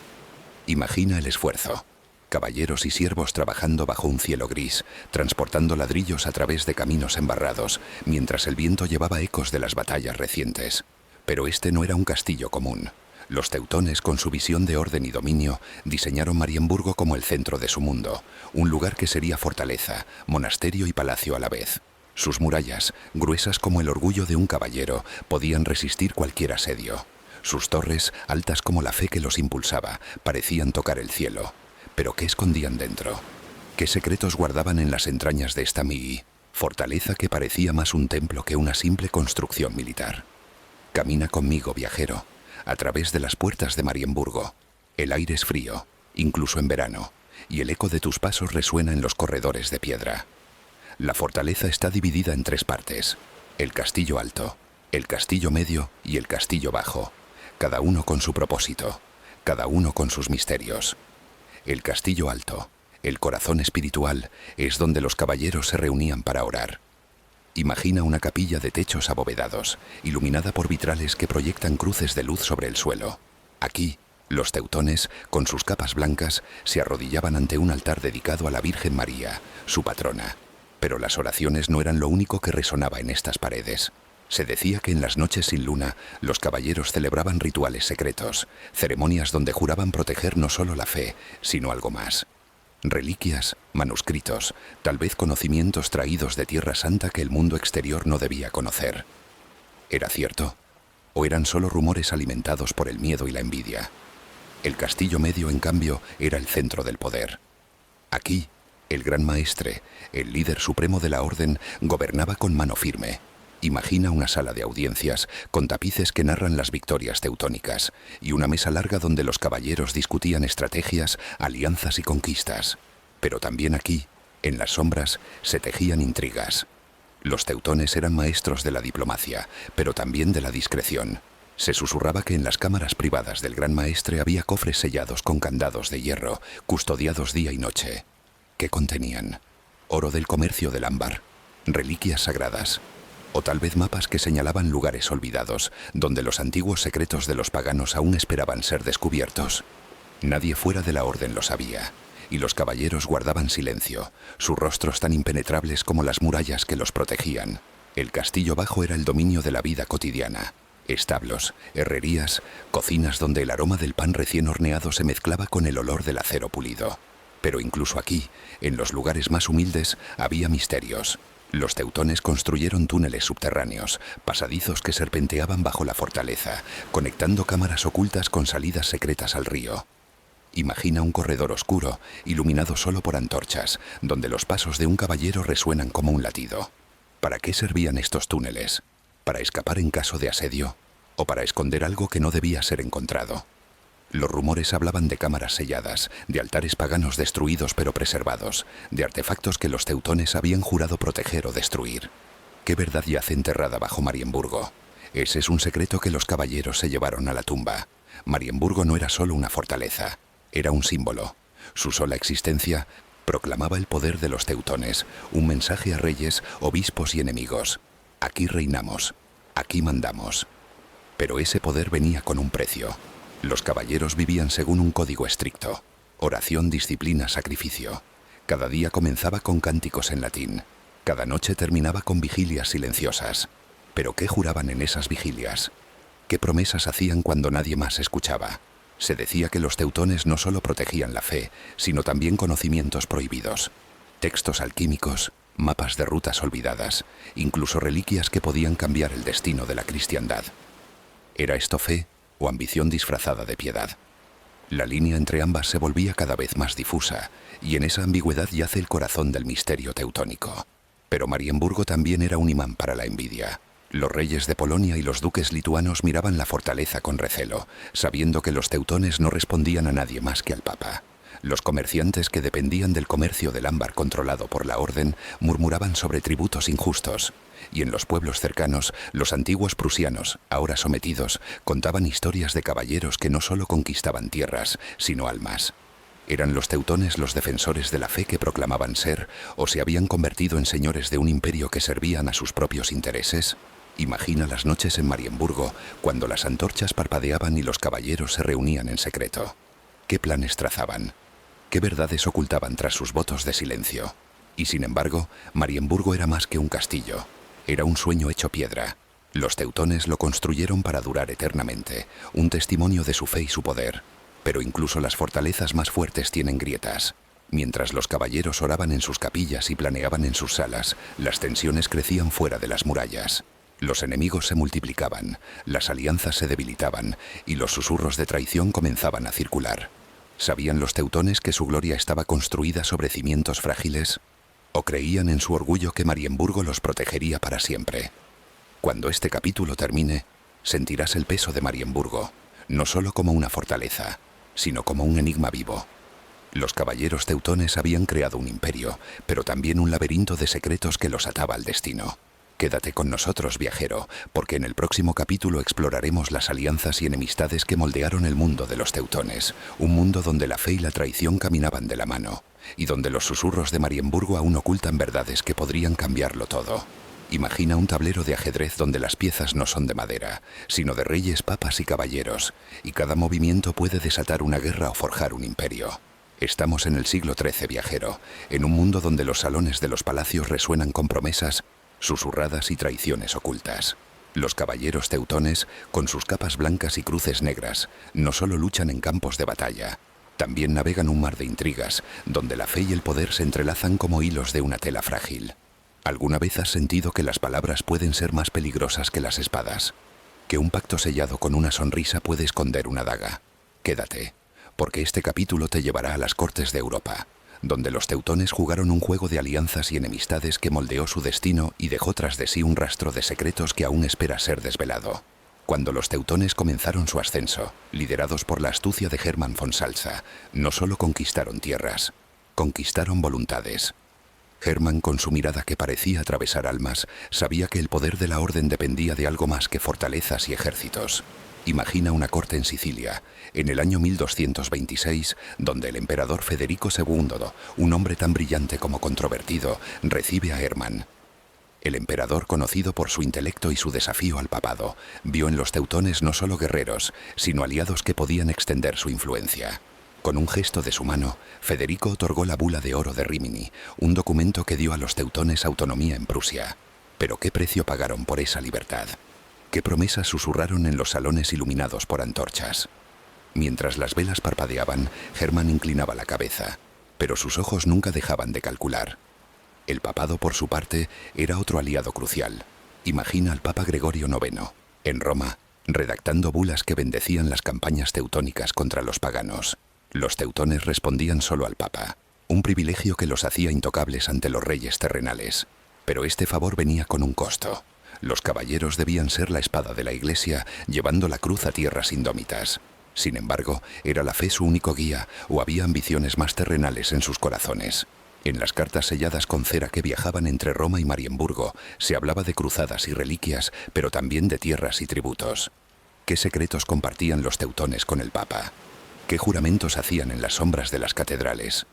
A: Imagina el esfuerzo. Caballeros y siervos trabajando bajo un cielo gris, transportando ladrillos a través de caminos embarrados, mientras el viento llevaba ecos de las batallas recientes. Pero este no era un castillo común. Los teutones, con su visión de orden y dominio, diseñaron Marienburgo como el centro de su mundo, un lugar que sería fortaleza, monasterio y palacio a la vez. Sus murallas, gruesas como el orgullo de un caballero, podían resistir cualquier asedio. Sus torres, altas como la fe que los impulsaba, parecían tocar el cielo. ¿Pero qué escondían dentro? ¿Qué secretos guardaban en las entrañas de esta fortaleza que parecía más un templo que una simple construcción militar? Camina conmigo, viajero, a través de las puertas de Marienburgo. El aire es frío, incluso en verano, y el eco de tus pasos resuena en los corredores de piedra. La fortaleza está dividida en tres partes: el castillo alto, el castillo medio y el castillo bajo, cada uno con su propósito, cada uno con sus misterios. El castillo alto, el corazón espiritual, es donde los caballeros se reunían para orar. Imagina una capilla de techos abovedados, iluminada por vitrales que proyectan cruces de luz sobre el suelo. Aquí, los teutones, con sus capas blancas, se arrodillaban ante un altar dedicado a la Virgen María, su patrona. Pero las oraciones no eran lo único que resonaba en estas paredes. Se decía que en las noches sin luna, los caballeros celebraban rituales secretos, ceremonias donde juraban proteger no solo la fe, sino algo más. Reliquias, manuscritos, tal vez conocimientos traídos de Tierra Santa que el mundo exterior no debía conocer. ¿Era cierto? ¿O eran solo rumores alimentados por el miedo y la envidia? El castillo medio, en cambio, era el centro del poder. Aquí, el gran maestre, el líder supremo de la orden, gobernaba con mano firme. Imagina una sala de audiencias con tapices que narran las victorias teutónicas y una mesa larga donde los caballeros discutían estrategias, alianzas y conquistas. Pero también aquí, en las sombras, se tejían intrigas. Los teutones eran maestros de la diplomacia, pero también de la discreción. Se susurraba que en las cámaras privadas del gran maestre había cofres sellados con candados de hierro, custodiados día y noche. ¿Qué contenían? Oro del comercio del ámbar, reliquias sagradas, o tal vez mapas que señalaban lugares olvidados, donde los antiguos secretos de los paganos aún esperaban ser descubiertos. Nadie fuera de la orden lo sabía, y los caballeros guardaban silencio, sus rostros tan impenetrables como las murallas que los protegían. El castillo bajo era el dominio de la vida cotidiana. Establos, herrerías, cocinas donde el aroma del pan recién horneado se mezclaba con el olor del acero pulido. Pero incluso aquí, en los lugares más humildes, había misterios. Los teutones construyeron túneles subterráneos, pasadizos que serpenteaban bajo la fortaleza, conectando cámaras ocultas con salidas secretas al río. Imagina un corredor oscuro, iluminado solo por antorchas, donde los pasos de un caballero resuenan como un latido. ¿Para qué servían estos túneles? ¿Para escapar en caso de asedio? ¿O para esconder algo que no debía ser encontrado? Los rumores hablaban de cámaras selladas, de altares paganos destruidos pero preservados, de artefactos que los teutones habían jurado proteger o destruir. ¿Qué verdad yace enterrada bajo Marienburgo? Ese es un secreto que los caballeros se llevaron a la tumba. Marienburgo no era solo una fortaleza, era un símbolo. Su sola existencia proclamaba el poder de los teutones, un mensaje a reyes, obispos y enemigos. Aquí reinamos, aquí mandamos. Pero ese poder venía con un precio. Los caballeros vivían según un código estricto: oración, disciplina, sacrificio. Cada día comenzaba con cánticos en latín. Cada noche terminaba con vigilias silenciosas. ¿Pero qué juraban en esas vigilias? ¿Qué promesas hacían cuando nadie más escuchaba? Se decía que los teutones no solo protegían la fe, sino también conocimientos prohibidos. Textos alquímicos, mapas de rutas olvidadas, incluso reliquias que podían cambiar el destino de la cristiandad. ¿Era esto fe o ambición disfrazada de piedad? La línea entre ambas se volvía cada vez más difusa, y en esa ambigüedad yace el corazón del misterio teutónico. Pero Marienburgo también era un imán para la envidia. Los reyes de Polonia y los duques lituanos miraban la fortaleza con recelo, sabiendo que los teutones no respondían a nadie más que al papa. Los comerciantes que dependían del comercio del ámbar controlado por la orden murmuraban sobre tributos injustos, y en los pueblos cercanos, los antiguos prusianos, ahora sometidos, contaban historias de caballeros que no solo conquistaban tierras, sino almas. ¿Eran los teutones los defensores de la fe que proclamaban ser, o se habían convertido en señores de un imperio que servían a sus propios intereses? Imagina las noches en Marienburgo, cuando las antorchas parpadeaban y los caballeros se reunían en secreto. ¿Qué planes trazaban? ¿Qué verdades ocultaban tras sus votos de silencio? Y sin embargo, Marienburgo era más que un castillo. Era un sueño hecho piedra. Los teutones lo construyeron para durar eternamente, un testimonio de su fe y su poder. Pero incluso las fortalezas más fuertes tienen grietas. Mientras los caballeros oraban en sus capillas y planeaban en sus salas, las tensiones crecían fuera de las murallas. Los enemigos se multiplicaban, las alianzas se debilitaban y los susurros de traición comenzaban a circular. ¿Sabían los teutones que su gloria estaba construida sobre cimientos frágiles? ¿O creían en su orgullo que Marienburgo los protegería para siempre? Cuando este capítulo termine, sentirás el peso de Marienburgo, no solo como una fortaleza, sino como un enigma vivo. Los caballeros teutones habían creado un imperio, pero también un laberinto de secretos que los ataba al destino. Quédate con nosotros, viajero, porque en el próximo capítulo exploraremos las alianzas y enemistades que moldearon el mundo de los teutones, un mundo donde la fe y la traición caminaban de la mano, y donde los susurros de Marienburgo aún ocultan verdades que podrían cambiarlo todo. Imagina un tablero de ajedrez donde las piezas no son de madera, sino de reyes, papas y caballeros, y cada movimiento puede desatar una guerra o forjar un imperio. Estamos en el siglo XIII, viajero, en un mundo donde los salones de los palacios resuenan con promesas susurradas y traiciones ocultas. Los caballeros teutones, con sus capas blancas y cruces negras, no solo luchan en campos de batalla, también navegan un mar de intrigas, donde la fe y el poder se entrelazan como hilos de una tela frágil. ¿Alguna vez has sentido que las palabras pueden ser más peligrosas que las espadas? ¿Que un pacto sellado con una sonrisa puede esconder una daga? Quédate, porque este capítulo te llevará a las cortes de Europa, donde los teutones jugaron un juego de alianzas y enemistades que moldeó su destino y dejó tras de sí un rastro de secretos que aún espera ser desvelado. Cuando los teutones comenzaron su ascenso, liderados por la astucia de Hermann von Salza, no solo conquistaron tierras, conquistaron voluntades. Hermann, con su mirada que parecía atravesar almas, sabía que el poder de la orden dependía de algo más que fortalezas y ejércitos. Imagina una corte en Sicilia, en el año 1226, donde el emperador Federico II, un hombre tan brillante como controvertido, recibe a Hermann. El emperador, conocido por su intelecto y su desafío al papado, vio en los teutones no solo guerreros, sino aliados que podían extender su influencia. Con un gesto de su mano, Federico otorgó la bula de oro de Rímini, un documento que dio a los teutones autonomía en Prusia. Pero ¿qué precio pagaron por esa libertad? ¿Qué promesas susurraron en los salones iluminados por antorchas? Mientras las velas parpadeaban, Hermann inclinaba la cabeza, pero sus ojos nunca dejaban de calcular. El papado, por su parte, era otro aliado crucial. Imagina al Papa Gregorio IX, en Roma, redactando bulas que bendecían las campañas teutónicas contra los paganos. Los teutones respondían solo al Papa, un privilegio que los hacía intocables ante los reyes terrenales. Pero este favor venía con un costo. Los caballeros debían ser la espada de la Iglesia, llevando la cruz a tierras indómitas. Sin embargo, ¿era la fe su único guía o había ambiciones más terrenales en sus corazones? En las cartas selladas con cera que viajaban entre Roma y Marienburgo, se hablaba de cruzadas y reliquias, pero también de tierras y tributos. ¿Qué secretos compartían los teutones con el Papa? ¿Qué juramentos hacían en las sombras de las catedrales?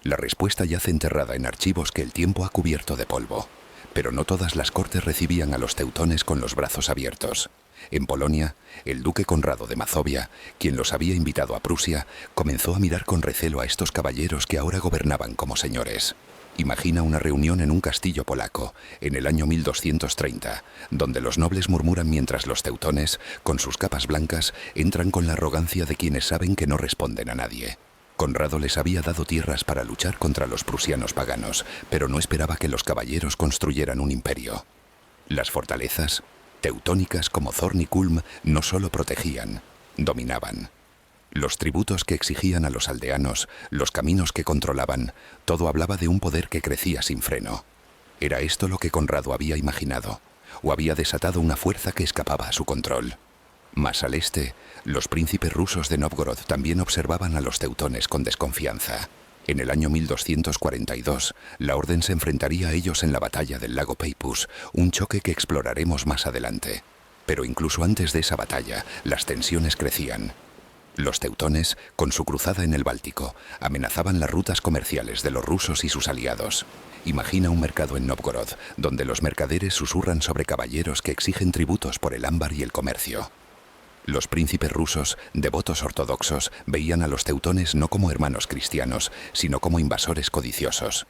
A: La respuesta yace enterrada en archivos que el tiempo ha cubierto de polvo. Pero no todas las cortes recibían a los teutones con los brazos abiertos. En Polonia, el duque Conrado de Mazovia, quien los había invitado a Prusia, comenzó a mirar con recelo a estos caballeros que ahora gobernaban como señores. Imagina una reunión en un castillo polaco, en el año 1230, donde los nobles murmuran mientras los teutones, con sus capas blancas, entran con la arrogancia de quienes saben que no responden a nadie. Conrado les había dado tierras para luchar contra los prusianos paganos, pero no esperaba que los caballeros construyeran un imperio. Las fortalezas, teutónicas como Zorn y Kulm, no solo protegían, dominaban. Los tributos que exigían a los aldeanos, los caminos que controlaban, todo hablaba de un poder que crecía sin freno. ¿Era esto lo que Conrado había imaginado? ¿O había desatado una fuerza que escapaba a su control? Más al este, los príncipes rusos de Nóvgorod también observaban a los teutones con desconfianza. En el año 1242, la orden se enfrentaría a ellos en la batalla del lago Peipus, un choque que exploraremos más adelante. Pero incluso antes de esa batalla, las tensiones crecían. Los teutones, con su cruzada en el Báltico, amenazaban las rutas comerciales de los rusos y sus aliados. Imagina un mercado en Nóvgorod, donde los mercaderes susurran sobre caballeros que exigen tributos por el ámbar y el comercio. Los príncipes rusos, devotos ortodoxos, veían a los teutones no como hermanos cristianos, sino como invasores codiciosos.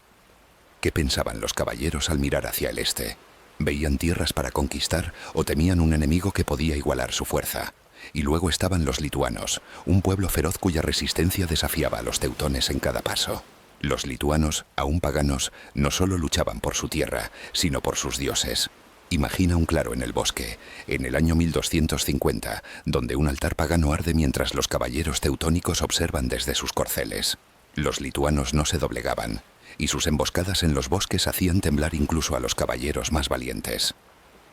A: ¿Qué pensaban los caballeros al mirar hacia el este? ¿Veían tierras para conquistar o temían un enemigo que podía igualar su fuerza? Y luego estaban los lituanos, un pueblo feroz cuya resistencia desafiaba a los teutones en cada paso. Los lituanos, aún paganos, no solo luchaban por su tierra, sino por sus dioses. Imagina un claro en el bosque, en el año 1250, donde un altar pagano arde mientras los caballeros teutónicos observan desde sus corceles. Los lituanos no se doblegaban, y sus emboscadas en los bosques hacían temblar incluso a los caballeros más valientes.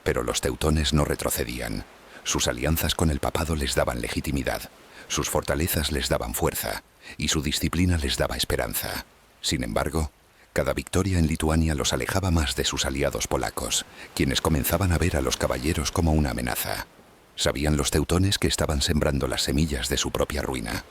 A: Pero los teutones no retrocedían. Sus alianzas con el papado les daban legitimidad, sus fortalezas les daban fuerza, y su disciplina les daba esperanza. Sin embargo, cada victoria en Lituania los alejaba más de sus aliados polacos, quienes comenzaban a ver a los caballeros como una amenaza. Sabían los teutones que estaban sembrando las semillas de su propia ruina.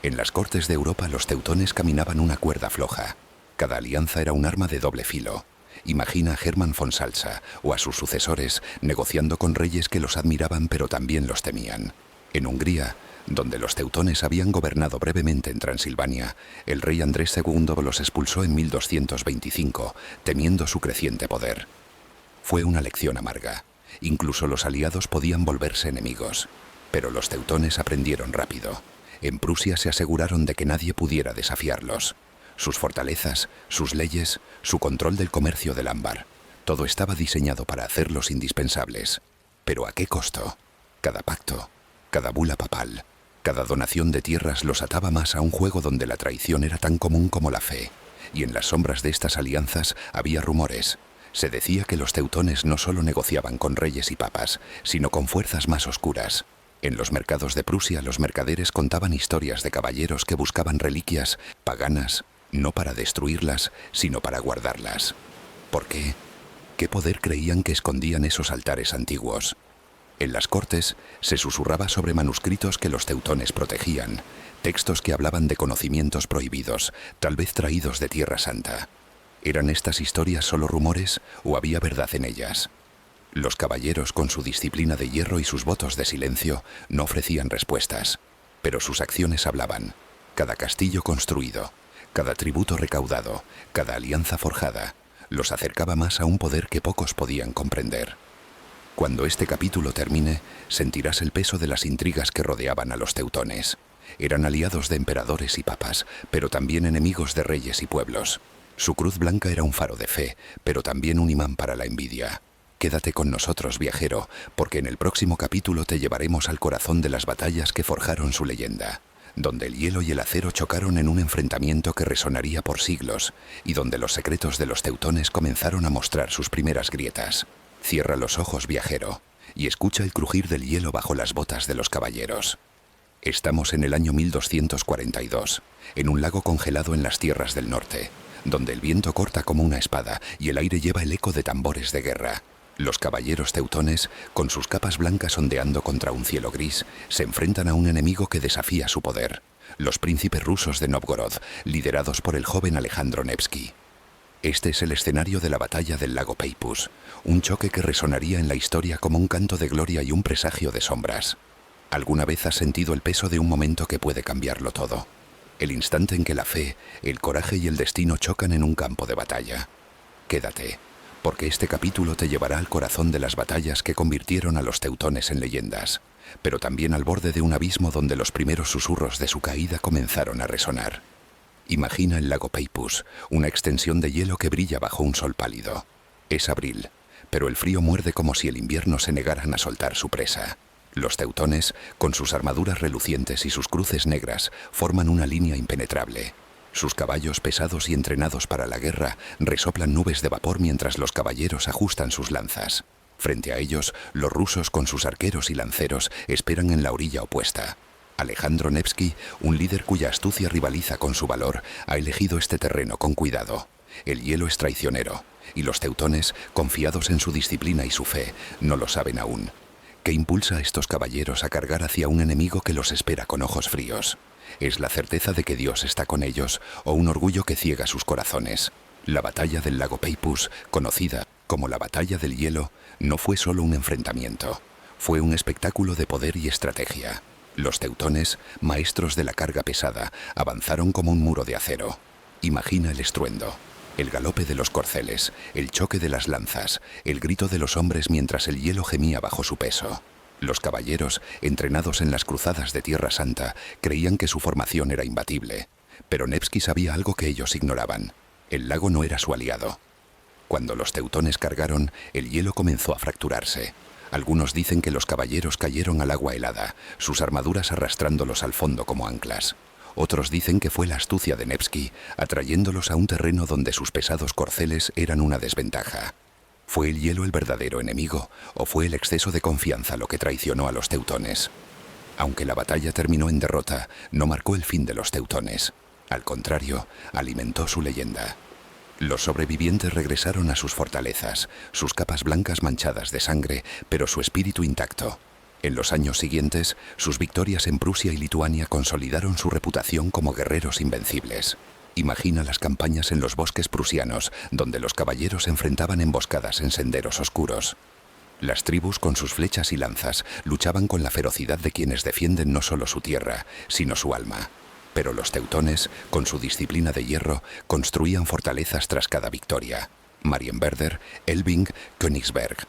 A: En las cortes de Europa los teutones caminaban una cuerda floja. Cada alianza era un arma de doble filo. Imagina a Hermann von Salza o a sus sucesores negociando con reyes que los admiraban pero también los temían. En Hungría, donde los teutones habían gobernado brevemente en Transilvania, el rey Andrés II los expulsó en 1225, temiendo su creciente poder. Fue una lección amarga. Incluso los aliados podían volverse enemigos. Pero los teutones aprendieron rápido. En Prusia se aseguraron de que nadie pudiera desafiarlos. Sus fortalezas, sus leyes, su control del comercio del ámbar. Todo estaba diseñado para hacerlos indispensables. ¿Pero a qué costo? Cada pacto, cada bula papal, cada donación de tierras los ataba más a un juego donde la traición era tan común como la fe. Y en las sombras de estas alianzas había rumores. Se decía que los teutones no solo negociaban con reyes y papas, sino con fuerzas más oscuras. En los mercados de Prusia los mercaderes contaban historias de caballeros que buscaban reliquias paganas, no para destruirlas, sino para guardarlas. ¿Por qué? ¿Qué poder creían que escondían esos altares antiguos? En las cortes se susurraba sobre manuscritos que los teutones protegían, textos que hablaban de conocimientos prohibidos, tal vez traídos de Tierra Santa. ¿Eran estas historias solo rumores o había verdad en ellas? Los caballeros, con su disciplina de hierro y sus votos de silencio, no ofrecían respuestas, pero sus acciones hablaban. Cada castillo construido, cada tributo recaudado, cada alianza forjada, los acercaba más a un poder que pocos podían comprender. Cuando este capítulo termine, sentirás el peso de las intrigas que rodeaban a los teutones. Eran aliados de emperadores y papas, pero también enemigos de reyes y pueblos. Su cruz blanca era un faro de fe, pero también un imán para la envidia. Quédate con nosotros, viajero, porque en el próximo capítulo te llevaremos al corazón de las batallas que forjaron su leyenda, donde el hielo y el acero chocaron en un enfrentamiento que resonaría por siglos, y donde los secretos de los teutones comenzaron a mostrar sus primeras grietas. Cierra los ojos, viajero, y escucha el crujir del hielo bajo las botas de los caballeros. Estamos en el año 1242, en un lago congelado en las tierras del norte, donde el viento corta como una espada y el aire lleva el eco de tambores de guerra. Los caballeros teutones, con sus capas blancas ondeando contra un cielo gris, se enfrentan a un enemigo que desafía su poder. Los príncipes rusos de Nóvgorod, liderados por el joven Alejandro Nevsky. Este es el escenario de la batalla del lago Peipus, un choque que resonaría en la historia como un canto de gloria y un presagio de sombras. ¿Alguna vez has sentido el peso de un momento que puede cambiarlo todo? El instante en que la fe, el coraje y el destino chocan en un campo de batalla. Quédate, porque este capítulo te llevará al corazón de las batallas que convirtieron a los teutones en leyendas, pero también al borde de un abismo donde los primeros susurros de su caída comenzaron a resonar. Imagina el lago Peipus, una extensión de hielo que brilla bajo un sol pálido. Es abril, pero el frío muerde como si el invierno se negaran a soltar su presa. Los teutones, con sus armaduras relucientes y sus cruces negras, forman una línea impenetrable. Sus caballos pesados y entrenados para la guerra resoplan nubes de vapor mientras los caballeros ajustan sus lanzas. Frente a ellos, los rusos con sus arqueros y lanceros esperan en la orilla opuesta. Alejandro Nevsky, un líder cuya astucia rivaliza con su valor, ha elegido este terreno con cuidado. El hielo es traicionero, y los teutones, confiados en su disciplina y su fe, no lo saben aún. ¿Qué impulsa a estos caballeros a cargar hacia un enemigo que los espera con ojos fríos? ¿Es la certeza de que Dios está con ellos o un orgullo que ciega sus corazones? La batalla del lago Peipus, conocida como la batalla del hielo, no fue solo un enfrentamiento. Fue un espectáculo de poder y estrategia. Los teutones, maestros de la carga pesada, avanzaron como un muro de acero. Imagina el estruendo, el galope de los corceles, el choque de las lanzas, el grito de los hombres mientras el hielo gemía bajo su peso. Los caballeros, entrenados en las cruzadas de Tierra Santa, creían que su formación era imbatible. Pero Nevsky sabía algo que ellos ignoraban. El lago no era su aliado. Cuando los teutones cargaron, el hielo comenzó a fracturarse. Algunos dicen que los caballeros cayeron al agua helada, sus armaduras arrastrándolos al fondo como anclas. Otros dicen que fue la astucia de Nevsky, atrayéndolos a un terreno donde sus pesados corceles eran una desventaja. ¿Fue el hielo el verdadero enemigo o fue el exceso de confianza lo que traicionó a los teutones? Aunque la batalla terminó en derrota, no marcó el fin de los teutones. Al contrario, alimentó su leyenda. Los sobrevivientes regresaron a sus fortalezas, sus capas blancas manchadas de sangre, pero su espíritu intacto. En los años siguientes, sus victorias en Prusia y Lituania consolidaron su reputación como guerreros invencibles. Imagina las campañas en los bosques prusianos, donde los caballeros enfrentaban emboscadas en senderos oscuros. Las tribus, con sus flechas y lanzas, luchaban con la ferocidad de quienes defienden no solo su tierra, sino su alma. Pero los teutones, con su disciplina de hierro, construían fortalezas tras cada victoria. Marienwerder, Elbing, Königsberg.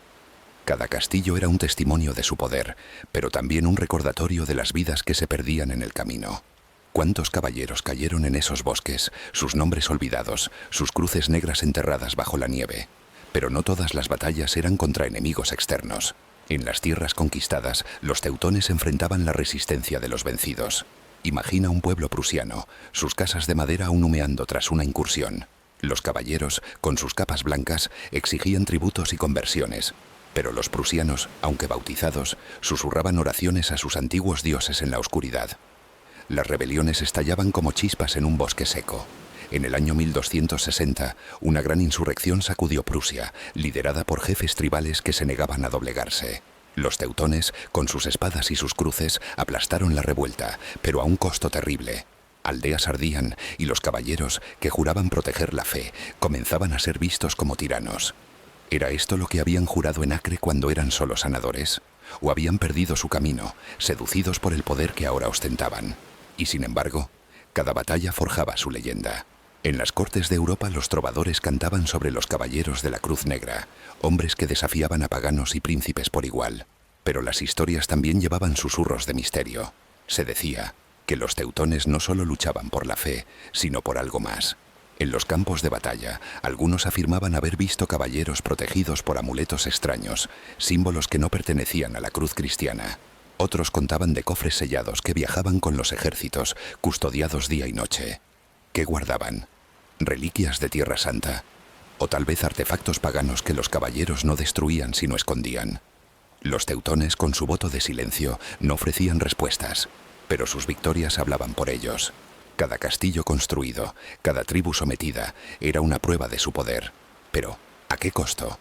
A: Cada castillo era un testimonio de su poder, pero también un recordatorio de las vidas que se perdían en el camino. ¿Cuántos caballeros cayeron en esos bosques, sus nombres olvidados, sus cruces negras enterradas bajo la nieve? Pero no todas las batallas eran contra enemigos externos. En las tierras conquistadas, los teutones enfrentaban la resistencia de los vencidos. Imagina un pueblo prusiano, sus casas de madera aún humeando tras una incursión. Los caballeros, con sus capas blancas, exigían tributos y conversiones. Pero los prusianos, aunque bautizados, susurraban oraciones a sus antiguos dioses en la oscuridad. Las rebeliones estallaban como chispas en un bosque seco. En el año 1260, una gran insurrección sacudió Prusia, liderada por jefes tribales que se negaban a doblegarse. Los teutones, con sus espadas y sus cruces, aplastaron la revuelta, pero a un costo terrible. Aldeas ardían y los caballeros, que juraban proteger la fe, comenzaban a ser vistos como tiranos. ¿Era esto lo que habían jurado en Acre cuando eran solo sanadores? ¿O habían perdido su camino, seducidos por el poder que ahora ostentaban? Y sin embargo, cada batalla forjaba su leyenda. En las cortes de Europa los trovadores cantaban sobre los caballeros de la Cruz Negra, hombres que desafiaban a paganos y príncipes por igual. Pero las historias también llevaban susurros de misterio. Se decía que los teutones no solo luchaban por la fe, sino por algo más. En los campos de batalla, algunos afirmaban haber visto caballeros protegidos por amuletos extraños, símbolos que no pertenecían a la cruz cristiana. Otros contaban de cofres sellados que viajaban con los ejércitos, custodiados día y noche. ¿Qué guardaban? ¿Reliquias de Tierra Santa? ¿O tal vez artefactos paganos que los caballeros no destruían sino escondían? Los teutones, con su voto de silencio, no ofrecían respuestas, pero sus victorias hablaban por ellos. Cada castillo construido, cada tribu sometida, era una prueba de su poder. Pero, ¿a qué costo?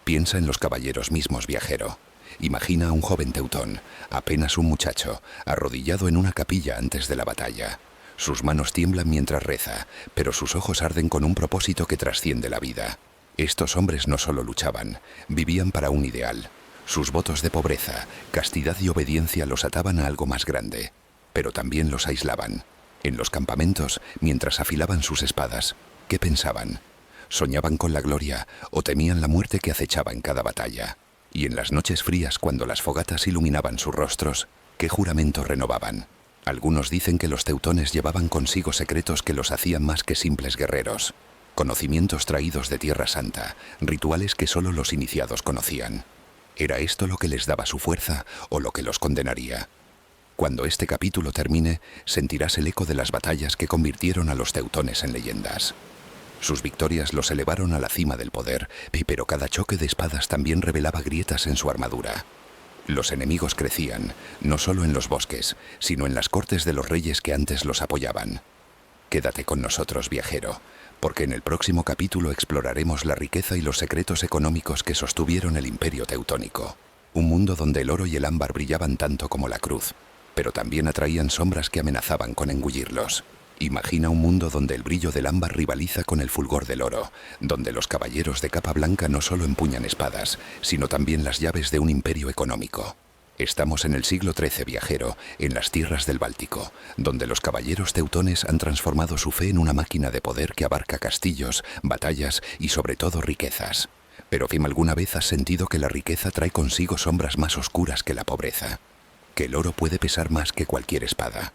A: Piensa en los caballeros mismos, viajero. Imagina a un joven teutón, apenas un muchacho, arrodillado en una capilla antes de la batalla. Sus manos tiemblan mientras reza, pero sus ojos arden con un propósito que trasciende la vida. Estos hombres no solo luchaban, vivían para un ideal. Sus votos de pobreza, castidad y obediencia los ataban a algo más grande, pero también los aislaban. En los campamentos, mientras afilaban sus espadas, ¿qué pensaban? ¿Soñaban con la gloria o temían la muerte que acechaba en cada batalla? Y en las noches frías, cuando las fogatas iluminaban sus rostros, ¿qué juramentos renovaban? Algunos dicen que los teutones llevaban consigo secretos que los hacían más que simples guerreros. Conocimientos traídos de Tierra Santa, rituales que solo los iniciados conocían. ¿Era esto lo que les daba su fuerza o lo que los condenaría? Cuando este capítulo termine, sentirás el eco de las batallas que convirtieron a los teutones en leyendas. Sus victorias los elevaron a la cima del poder, pero cada choque de espadas también revelaba grietas en su armadura. Los enemigos crecían, no solo en los bosques, sino en las cortes de los reyes que antes los apoyaban. Quédate con nosotros, viajero, porque en el próximo capítulo exploraremos la riqueza y los secretos económicos que sostuvieron el imperio teutónico. Un mundo donde el oro y el ámbar brillaban tanto como la cruz, pero también atraían sombras que amenazaban con engullirlos. Imagina un mundo donde el brillo del ámbar rivaliza con el fulgor del oro, donde los caballeros de capa blanca no solo empuñan espadas, sino también las llaves de un imperio económico. Estamos en el siglo XIII, viajero, en las tierras del Báltico, donde los caballeros teutones han transformado su fe en una máquina de poder que abarca castillos, batallas y sobre todo riquezas. Pero ¿alguna vez has sentido que la riqueza trae consigo sombras más oscuras que la pobreza? Que el oro puede pesar más que cualquier espada.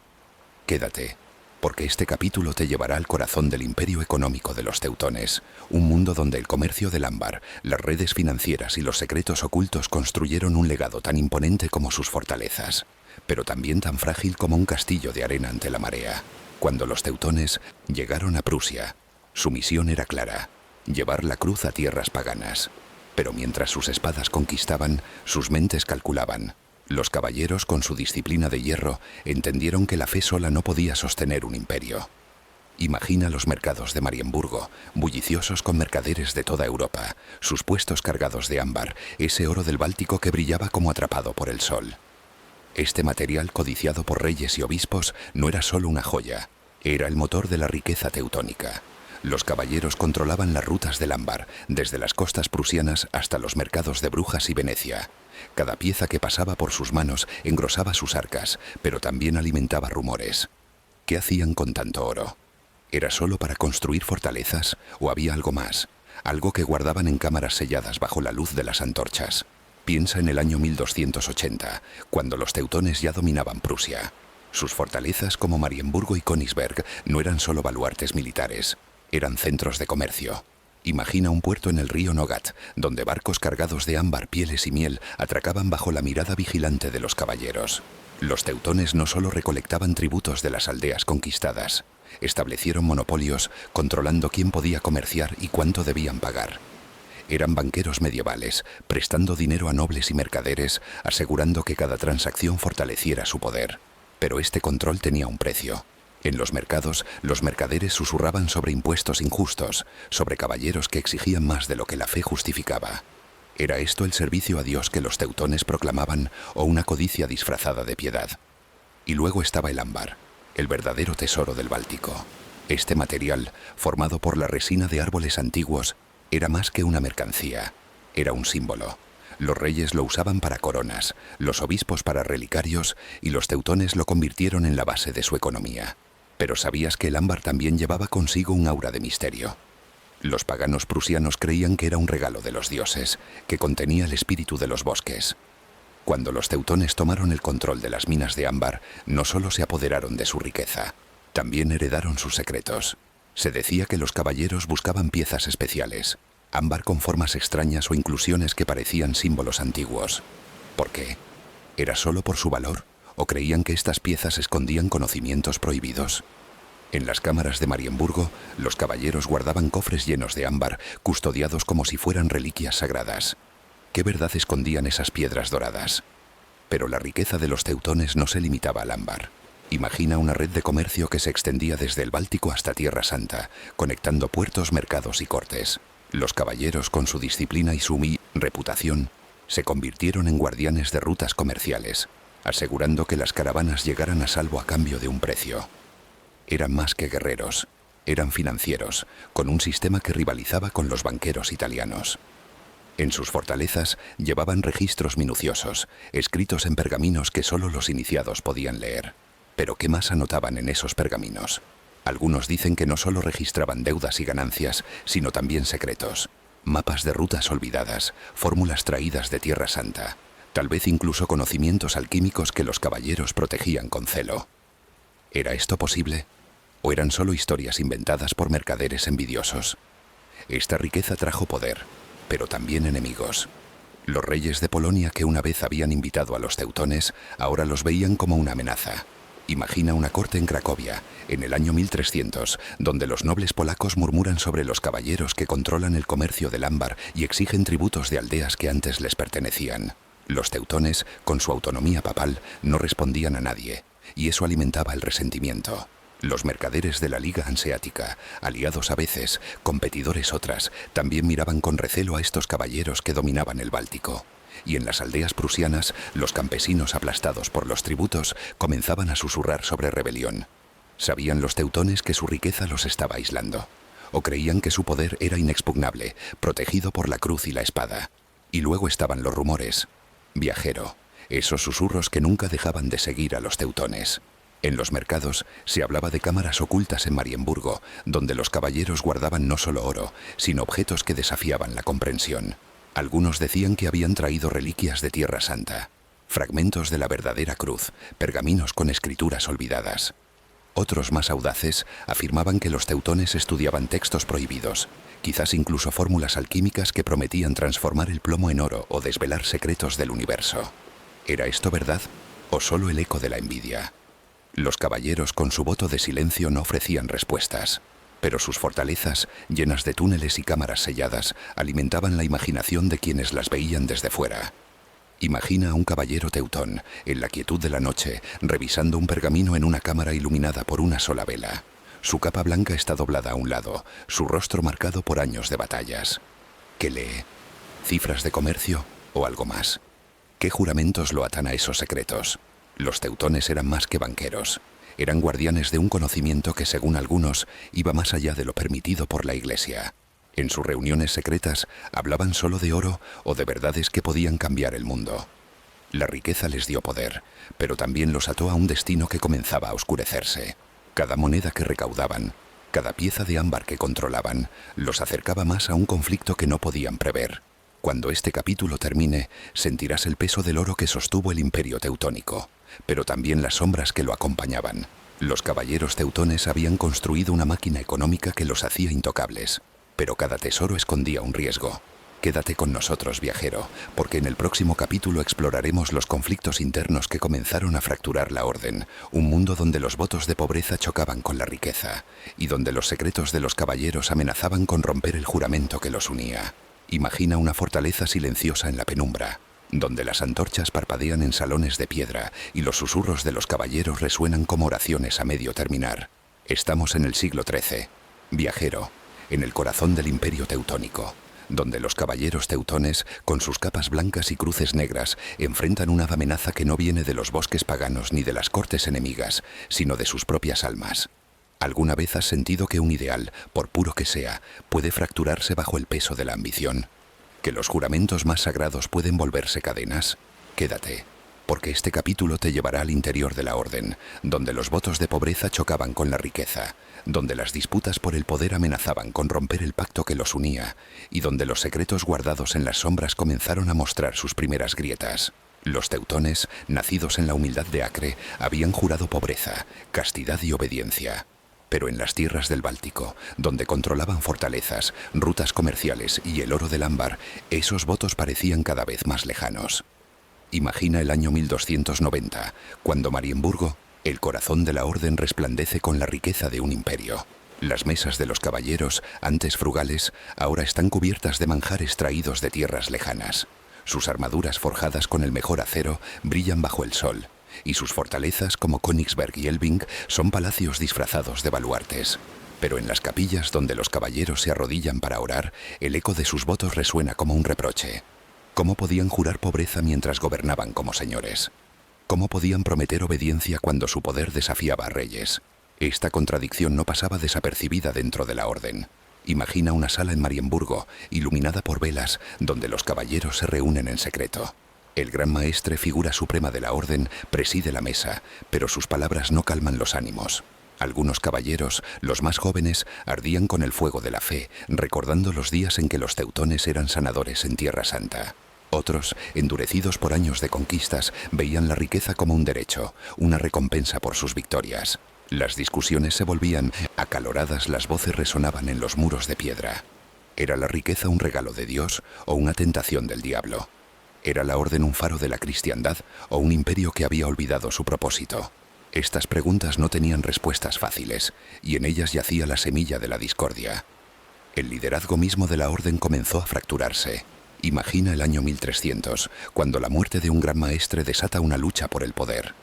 A: Quédate, porque este capítulo te llevará al corazón del imperio económico de los teutones, un mundo donde el comercio del ámbar, las redes financieras y los secretos ocultos construyeron un legado tan imponente como sus fortalezas, pero también tan frágil como un castillo de arena ante la marea. Cuando los teutones llegaron a Prusia, su misión era clara: llevar la cruz a tierras paganas. Pero mientras sus espadas conquistaban, sus mentes calculaban. Los caballeros, con su disciplina de hierro, entendieron que la fe sola no podía sostener un imperio. Imagina los mercados de Marienburgo, bulliciosos con mercaderes de toda Europa, sus puestos cargados de ámbar, ese oro del Báltico que brillaba como atrapado por el sol. Este material, codiciado por reyes y obispos, no era solo una joya, era el motor de la riqueza teutónica. Los caballeros controlaban las rutas del ámbar, desde las costas prusianas hasta los mercados de Brujas y Venecia. Cada pieza que pasaba por sus manos engrosaba sus arcas, pero también alimentaba rumores. ¿Qué hacían con tanto oro? ¿Era solo para construir fortalezas o había algo más? Algo que guardaban en cámaras selladas bajo la luz de las antorchas. Piensa en el año 1280, cuando los teutones ya dominaban Prusia. Sus fortalezas como Marienburgo y Königsberg no eran solo baluartes militares, eran centros de comercio. Imagina un puerto en el río Nogat, donde barcos cargados de ámbar, pieles y miel atracaban bajo la mirada vigilante de los caballeros. Los teutones no solo recolectaban tributos de las aldeas conquistadas, establecieron monopolios, controlando quién podía comerciar y cuánto debían pagar. Eran banqueros medievales, prestando dinero a nobles y mercaderes, asegurando que cada transacción fortaleciera su poder. Pero este control tenía un precio. En los mercados, los mercaderes susurraban sobre impuestos injustos, sobre caballeros que exigían más de lo que la fe justificaba. ¿Era esto el servicio a Dios que los teutones proclamaban o una codicia disfrazada de piedad? Y luego estaba el ámbar, el verdadero tesoro del Báltico. Este material, formado por la resina de árboles antiguos, era más que una mercancía, era un símbolo. Los reyes lo usaban para coronas, los obispos para relicarios y los teutones lo convirtieron en la base de su economía. Pero ¿sabías que el ámbar también llevaba consigo un aura de misterio? Los paganos prusianos creían que era un regalo de los dioses, que contenía el espíritu de los bosques. Cuando los teutones tomaron el control de las minas de ámbar, no solo se apoderaron de su riqueza, también heredaron sus secretos. Se decía que los caballeros buscaban piezas especiales, ámbar con formas extrañas o inclusiones que parecían símbolos antiguos. ¿Por qué? ¿Era solo por su valor? ¿O creían que estas piezas escondían conocimientos prohibidos? En las cámaras de Marienburgo, los caballeros guardaban cofres llenos de ámbar, custodiados como si fueran reliquias sagradas. ¿Qué verdad escondían esas piedras doradas? Pero la riqueza de los teutones no se limitaba al ámbar. Imagina una red de comercio que se extendía desde el Báltico hasta Tierra Santa, conectando puertos, mercados y cortes. Los caballeros, con su disciplina y su reputación, se convirtieron en guardianes de rutas comerciales, asegurando que las caravanas llegaran a salvo a cambio de un precio. Eran más que guerreros, eran financieros, con un sistema que rivalizaba con los banqueros italianos. En sus fortalezas llevaban registros minuciosos, escritos en pergaminos que solo los iniciados podían leer. Pero ¿qué más anotaban en esos pergaminos? Algunos dicen que no solo registraban deudas y ganancias, sino también secretos. Mapas de rutas olvidadas, fórmulas traídas de Tierra Santa, tal vez incluso conocimientos alquímicos que los caballeros protegían con celo. ¿Era esto posible? ¿O eran solo historias inventadas por mercaderes envidiosos? Esta riqueza trajo poder, pero también enemigos. Los reyes de Polonia que una vez habían invitado a los teutones, ahora los veían como una amenaza. Imagina una corte en Cracovia, en el año 1300, donde los nobles polacos murmuran sobre los caballeros que controlan el comercio del ámbar y exigen tributos de aldeas que antes les pertenecían. Los teutones, con su autonomía papal, no respondían a nadie, y eso alimentaba el resentimiento. Los mercaderes de la Liga Hanseática, aliados a veces, competidores otras, también miraban con recelo a estos caballeros que dominaban el Báltico. Y en las aldeas prusianas, los campesinos aplastados por los tributos comenzaban a susurrar sobre rebelión. Sabían los teutones que su riqueza los estaba aislando, o creían que su poder era inexpugnable, protegido por la cruz y la espada. Y luego estaban los rumores. Viajero, esos susurros que nunca dejaban de seguir a los teutones. En los mercados se hablaba de cámaras ocultas en Marienburgo, donde los caballeros guardaban no solo oro, sino objetos que desafiaban la comprensión. Algunos decían que habían traído reliquias de Tierra Santa, fragmentos de la verdadera cruz, pergaminos con escrituras olvidadas. Otros más audaces afirmaban que los teutones estudiaban textos prohibidos, quizás incluso fórmulas alquímicas que prometían transformar el plomo en oro o desvelar secretos del universo. ¿Era esto verdad o solo el eco de la envidia? Los caballeros con su voto de silencio no ofrecían respuestas, pero sus fortalezas, llenas de túneles y cámaras selladas, alimentaban la imaginación de quienes las veían desde fuera. Imagina a un caballero teutón, en la quietud de la noche, revisando un pergamino en una cámara iluminada por una sola vela. Su capa blanca está doblada a un lado, su rostro marcado por años de batallas. ¿Qué lee? ¿Cifras de comercio o algo más? ¿Qué juramentos lo atan a esos secretos? Los teutones eran más que banqueros. Eran guardianes de un conocimiento que, según algunos, iba más allá de lo permitido por la Iglesia. En sus reuniones secretas hablaban solo de oro o de verdades que podían cambiar el mundo. La riqueza les dio poder, pero también los ató a un destino que comenzaba a oscurecerse. Cada moneda que recaudaban, cada pieza de ámbar que controlaban, los acercaba más a un conflicto que no podían prever. Cuando este capítulo termine, sentirás el peso del oro que sostuvo el imperio teutónico, pero también las sombras que lo acompañaban. Los caballeros teutones habían construido una máquina económica que los hacía intocables, pero cada tesoro escondía un riesgo. Quédate con nosotros, viajero, porque en el próximo capítulo exploraremos los conflictos internos que comenzaron a fracturar la orden, un mundo donde los votos de pobreza chocaban con la riqueza, y donde los secretos de los caballeros amenazaban con romper el juramento que los unía. Imagina una fortaleza silenciosa en la penumbra, donde las antorchas parpadean en salones de piedra y los susurros de los caballeros resuenan como oraciones a medio terminar. Estamos en el siglo XIII. Viajero, en el corazón del imperio teutónico, donde los caballeros teutones, con sus capas blancas y cruces negras, enfrentan una amenaza que no viene de los bosques paganos ni de las cortes enemigas, sino de sus propias almas. ¿Alguna vez has sentido que un ideal, por puro que sea, puede fracturarse bajo el peso de la ambición? ¿Que los juramentos más sagrados pueden volverse cadenas? Quédate, porque este capítulo te llevará al interior de la orden, donde los votos de pobreza chocaban con la riqueza, donde las disputas por el poder amenazaban con romper el pacto que los unía, y donde los secretos guardados en las sombras comenzaron a mostrar sus primeras grietas. Los teutones, nacidos en la humildad de Acre, habían jurado pobreza, castidad y obediencia. Pero en las tierras del Báltico, donde controlaban fortalezas, rutas comerciales y el oro del ámbar, esos votos parecían cada vez más lejanos. Imagina el año 1290, cuando Marienburgo, el corazón de la orden, resplandece con la riqueza de un imperio. Las mesas de los caballeros, antes frugales, ahora están cubiertas de manjares traídos de tierras lejanas. Sus armaduras forjadas con el mejor acero brillan bajo el sol, y sus fortalezas como Königsberg y Elbing son palacios disfrazados de baluartes. Pero en las capillas donde los caballeros se arrodillan para orar, el eco de sus votos resuena como un reproche. ¿Cómo podían jurar pobreza mientras gobernaban como señores? ¿Cómo podían prometer obediencia cuando su poder desafiaba a reyes? Esta contradicción no pasaba desapercibida dentro de la orden. Imagina una sala en Marienburgo, iluminada por velas, donde los caballeros se reúnen en secreto. El gran maestre, figura suprema de la orden, preside la mesa, pero sus palabras no calman los ánimos. Algunos caballeros, los más jóvenes, ardían con el fuego de la fe, recordando los días en que los teutones eran sanadores en Tierra Santa. Otros, endurecidos por años de conquistas, veían la riqueza como un derecho, una recompensa por sus victorias. Las discusiones se volvían acaloradas, las voces resonaban en los muros de piedra. ¿Era la riqueza un regalo de Dios o una tentación del diablo? ¿Era la orden un faro de la cristiandad o un imperio que había olvidado su propósito? Estas preguntas no tenían respuestas fáciles, y en ellas yacía la semilla de la discordia. El liderazgo mismo de la orden comenzó a fracturarse. Imagina el año 1300, cuando la muerte de un gran maestre desata una lucha por el poder.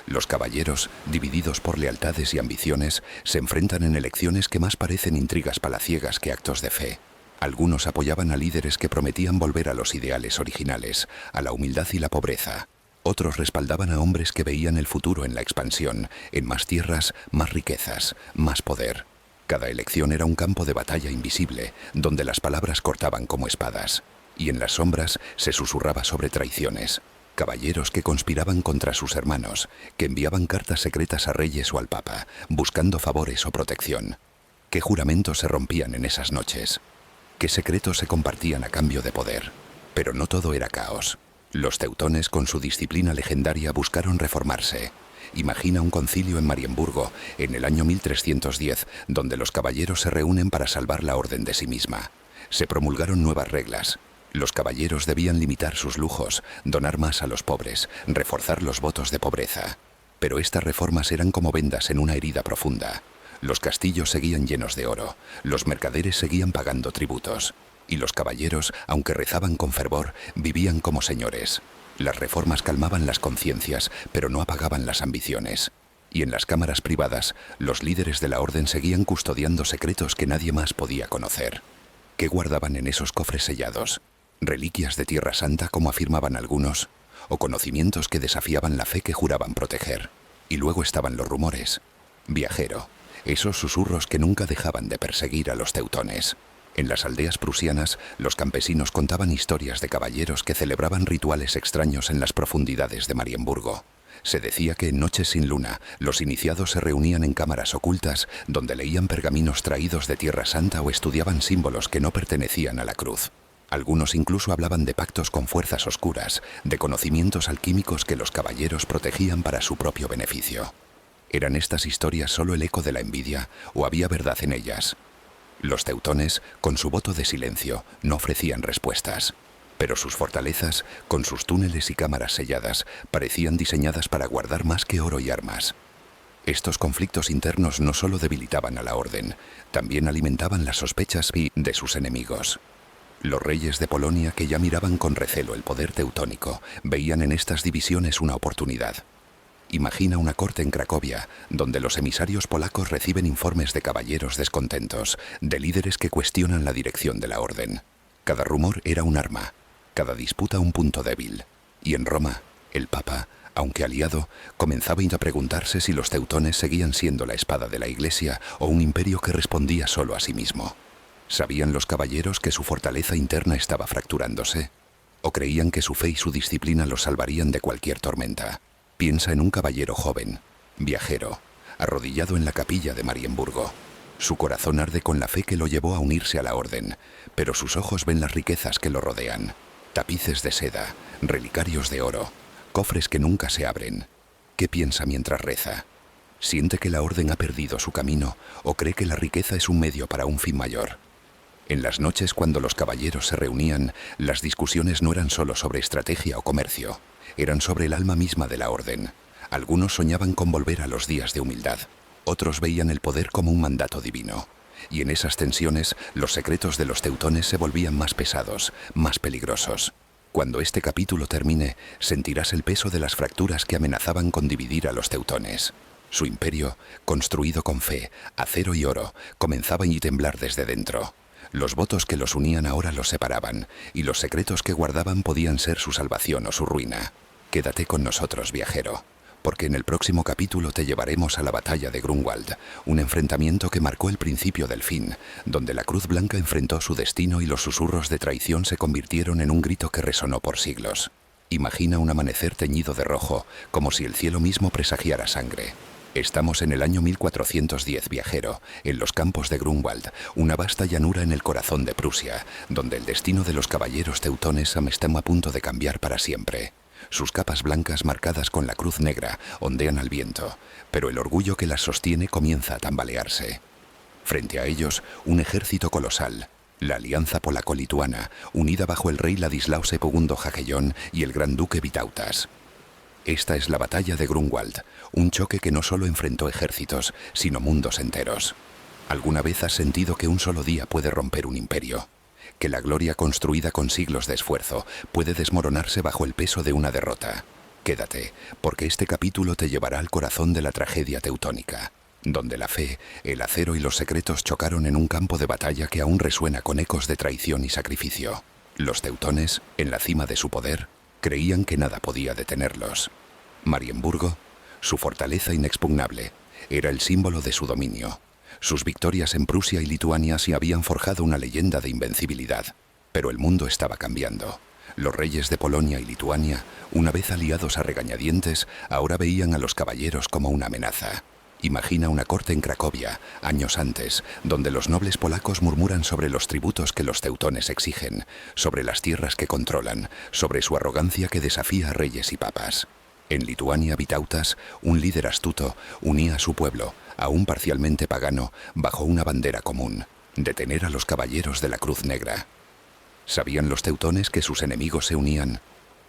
A: Los caballeros, divididos por lealtades y ambiciones, se enfrentan en elecciones que más parecen intrigas palaciegas que actos de fe. Algunos apoyaban a líderes que prometían volver a los ideales originales, a la humildad y la pobreza. Otros respaldaban a hombres que veían el futuro en la expansión, en más tierras, más riquezas, más poder. Cada elección era un campo de batalla invisible, donde las palabras cortaban como espadas, y en las sombras se susurraba sobre traiciones. Caballeros que conspiraban contra sus hermanos, que enviaban cartas secretas a reyes o al papa, buscando favores o protección. ¿Qué juramentos se rompían en esas noches? ¿Qué secretos se compartían a cambio de poder? Pero no todo era caos. Los teutones, con su disciplina legendaria, buscaron reformarse. Imagina un concilio en Marienburgo, en el año 1310, donde los caballeros se reúnen para salvar la orden de sí misma. Se promulgaron nuevas reglas. Los caballeros debían limitar sus lujos, donar más a los pobres, reforzar los votos de pobreza. Pero estas reformas eran como vendas en una herida profunda. Los castillos seguían llenos de oro, los mercaderes seguían pagando tributos, y los caballeros, aunque rezaban con fervor, vivían como señores. Las reformas calmaban las conciencias, pero no apagaban las ambiciones. Y en las cámaras privadas, los líderes de la orden seguían custodiando secretos que nadie más podía conocer. ¿Qué guardaban en esos cofres sellados? ¿Reliquias de Tierra Santa, como afirmaban algunos? ¿O conocimientos que desafiaban la fe que juraban proteger? Y luego estaban los rumores. Viajero. Esos susurros que nunca dejaban de perseguir a los teutones. En las aldeas prusianas, los campesinos contaban historias de caballeros que celebraban rituales extraños en las profundidades de Marienburgo. Se decía que en noches sin luna, los iniciados se reunían en cámaras ocultas donde leían pergaminos traídos de Tierra Santa o estudiaban símbolos que no pertenecían a la cruz. Algunos incluso hablaban de pactos con fuerzas oscuras, de conocimientos alquímicos que los caballeros protegían para su propio beneficio. ¿Eran estas historias solo el eco de la envidia o había verdad en ellas? Los teutones, con su voto de silencio, no ofrecían respuestas. Pero sus fortalezas, con sus túneles y cámaras selladas, parecían diseñadas para guardar más que oro y armas. Estos conflictos internos no solo debilitaban a la orden, también alimentaban las sospechas de sus enemigos. Los reyes de Polonia, que ya miraban con recelo el poder teutónico, veían en estas divisiones una oportunidad. Imagina una corte en Cracovia, donde los emisarios polacos reciben informes de caballeros descontentos, de líderes que cuestionan la dirección de la orden. Cada rumor era un arma, cada disputa un punto débil. Y en Roma, el Papa, aunque aliado, comenzaba a preguntarse si los teutones seguían siendo la espada de la Iglesia o un imperio que respondía solo a sí mismo. ¿Sabían los caballeros que su fortaleza interna estaba fracturándose? ¿O creían que su fe y su disciplina los salvarían de cualquier tormenta? Piensa en un caballero joven, viajero, arrodillado en la capilla de Marienburgo. Su corazón arde con la fe que lo llevó a unirse a la orden, pero sus ojos ven las riquezas que lo rodean. Tapices de seda, relicarios de oro, cofres que nunca se abren. ¿Qué piensa mientras reza? ¿Siente que la orden ha perdido su camino o cree que la riqueza es un medio para un fin mayor? En las noches cuando los caballeros se reunían, las discusiones no eran solo sobre estrategia o comercio. Eran sobre el alma misma de la orden. Algunos soñaban con volver a los días de humildad. Otros veían el poder como un mandato divino. Y en esas tensiones, los secretos de los teutones se volvían más pesados, más peligrosos. Cuando este capítulo termine, sentirás el peso de las fracturas que amenazaban con dividir a los teutones. Su imperio, construido con fe, acero y oro, comenzaba a temblar desde dentro. Los votos que los unían ahora los separaban, y los secretos que guardaban podían ser su salvación o su ruina. Quédate con nosotros, viajero, porque en el próximo capítulo te llevaremos a la batalla de Grunwald, un enfrentamiento que marcó el principio del fin, donde la Cruz Blanca enfrentó su destino y los susurros de traición se convirtieron en un grito que resonó por siglos. Imagina un amanecer teñido de rojo, como si el cielo mismo presagiara sangre. Estamos en el año 1410, viajero, en los campos de Grunwald, una vasta llanura en el corazón de Prusia, donde el destino de los caballeros teutones está a punto de cambiar para siempre. Sus capas blancas marcadas con la cruz negra ondean al viento, pero el orgullo que las sostiene comienza a tambalearse. Frente a ellos, un ejército colosal, la alianza polaco-lituana, unida bajo el rey Ladislao II Jagellón y el gran duque Vitautas. Esta es la batalla de Grunwald, un choque que no solo enfrentó ejércitos, sino mundos enteros. ¿Alguna vez has sentido que un solo día puede romper un imperio? Que la gloria construida con siglos de esfuerzo puede desmoronarse bajo el peso de una derrota. Quédate, porque este capítulo te llevará al corazón de la tragedia teutónica, donde la fe, el acero y los secretos chocaron en un campo de batalla que aún resuena con ecos de traición y sacrificio. Los teutones, en la cima de su poder, creían que nada podía detenerlos. Marienburgo, su fortaleza inexpugnable, era el símbolo de su dominio. Sus victorias en Prusia y Lituania se habían forjado una leyenda de invencibilidad. Pero el mundo estaba cambiando. Los reyes de Polonia y Lituania, una vez aliados a regañadientes, ahora veían a los caballeros como una amenaza. Imagina una corte en Cracovia, años antes, donde los nobles polacos murmuran sobre los tributos que los teutones exigen, sobre las tierras que controlan, sobre su arrogancia que desafía a reyes y papas. En Lituania, Vitautas, un líder astuto, unía a su pueblo, aún parcialmente pagano, bajo una bandera común: detener a los caballeros de la Cruz Negra. ¿Sabían los teutones que sus enemigos se unían?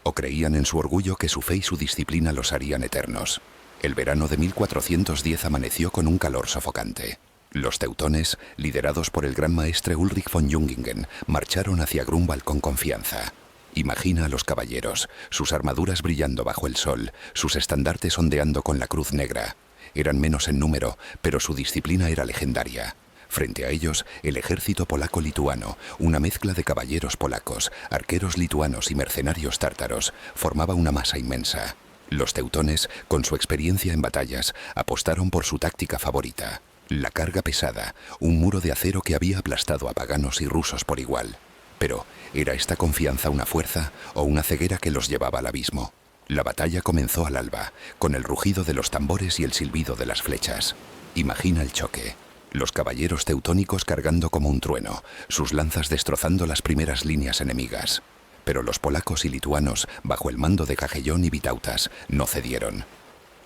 A: ¿O creían en su orgullo que su fe y su disciplina los harían eternos? El verano de 1410 amaneció con un calor sofocante. Los teutones, liderados por el gran maestre Ulrich von Jungingen, marcharon hacia Grunwald con confianza. Imagina a los caballeros, sus armaduras brillando bajo el sol, sus estandartes ondeando con la cruz negra. Eran menos en número, pero su disciplina era legendaria. Frente a ellos, el ejército polaco-lituano, una mezcla de caballeros polacos, arqueros lituanos y mercenarios tártaros, formaba una masa inmensa. Los teutones, con su experiencia en batallas, apostaron por su táctica favorita: la carga pesada, un muro de acero que había aplastado a paganos y rusos por igual. Pero, ¿era esta confianza una fuerza o una ceguera que los llevaba al abismo? La batalla comenzó al alba, con el rugido de los tambores y el silbido de las flechas. Imagina el choque. Los caballeros teutónicos cargando como un trueno, sus lanzas destrozando las primeras líneas enemigas. Pero los polacos y lituanos, bajo el mando de Jagellón y Vitautas, no cedieron.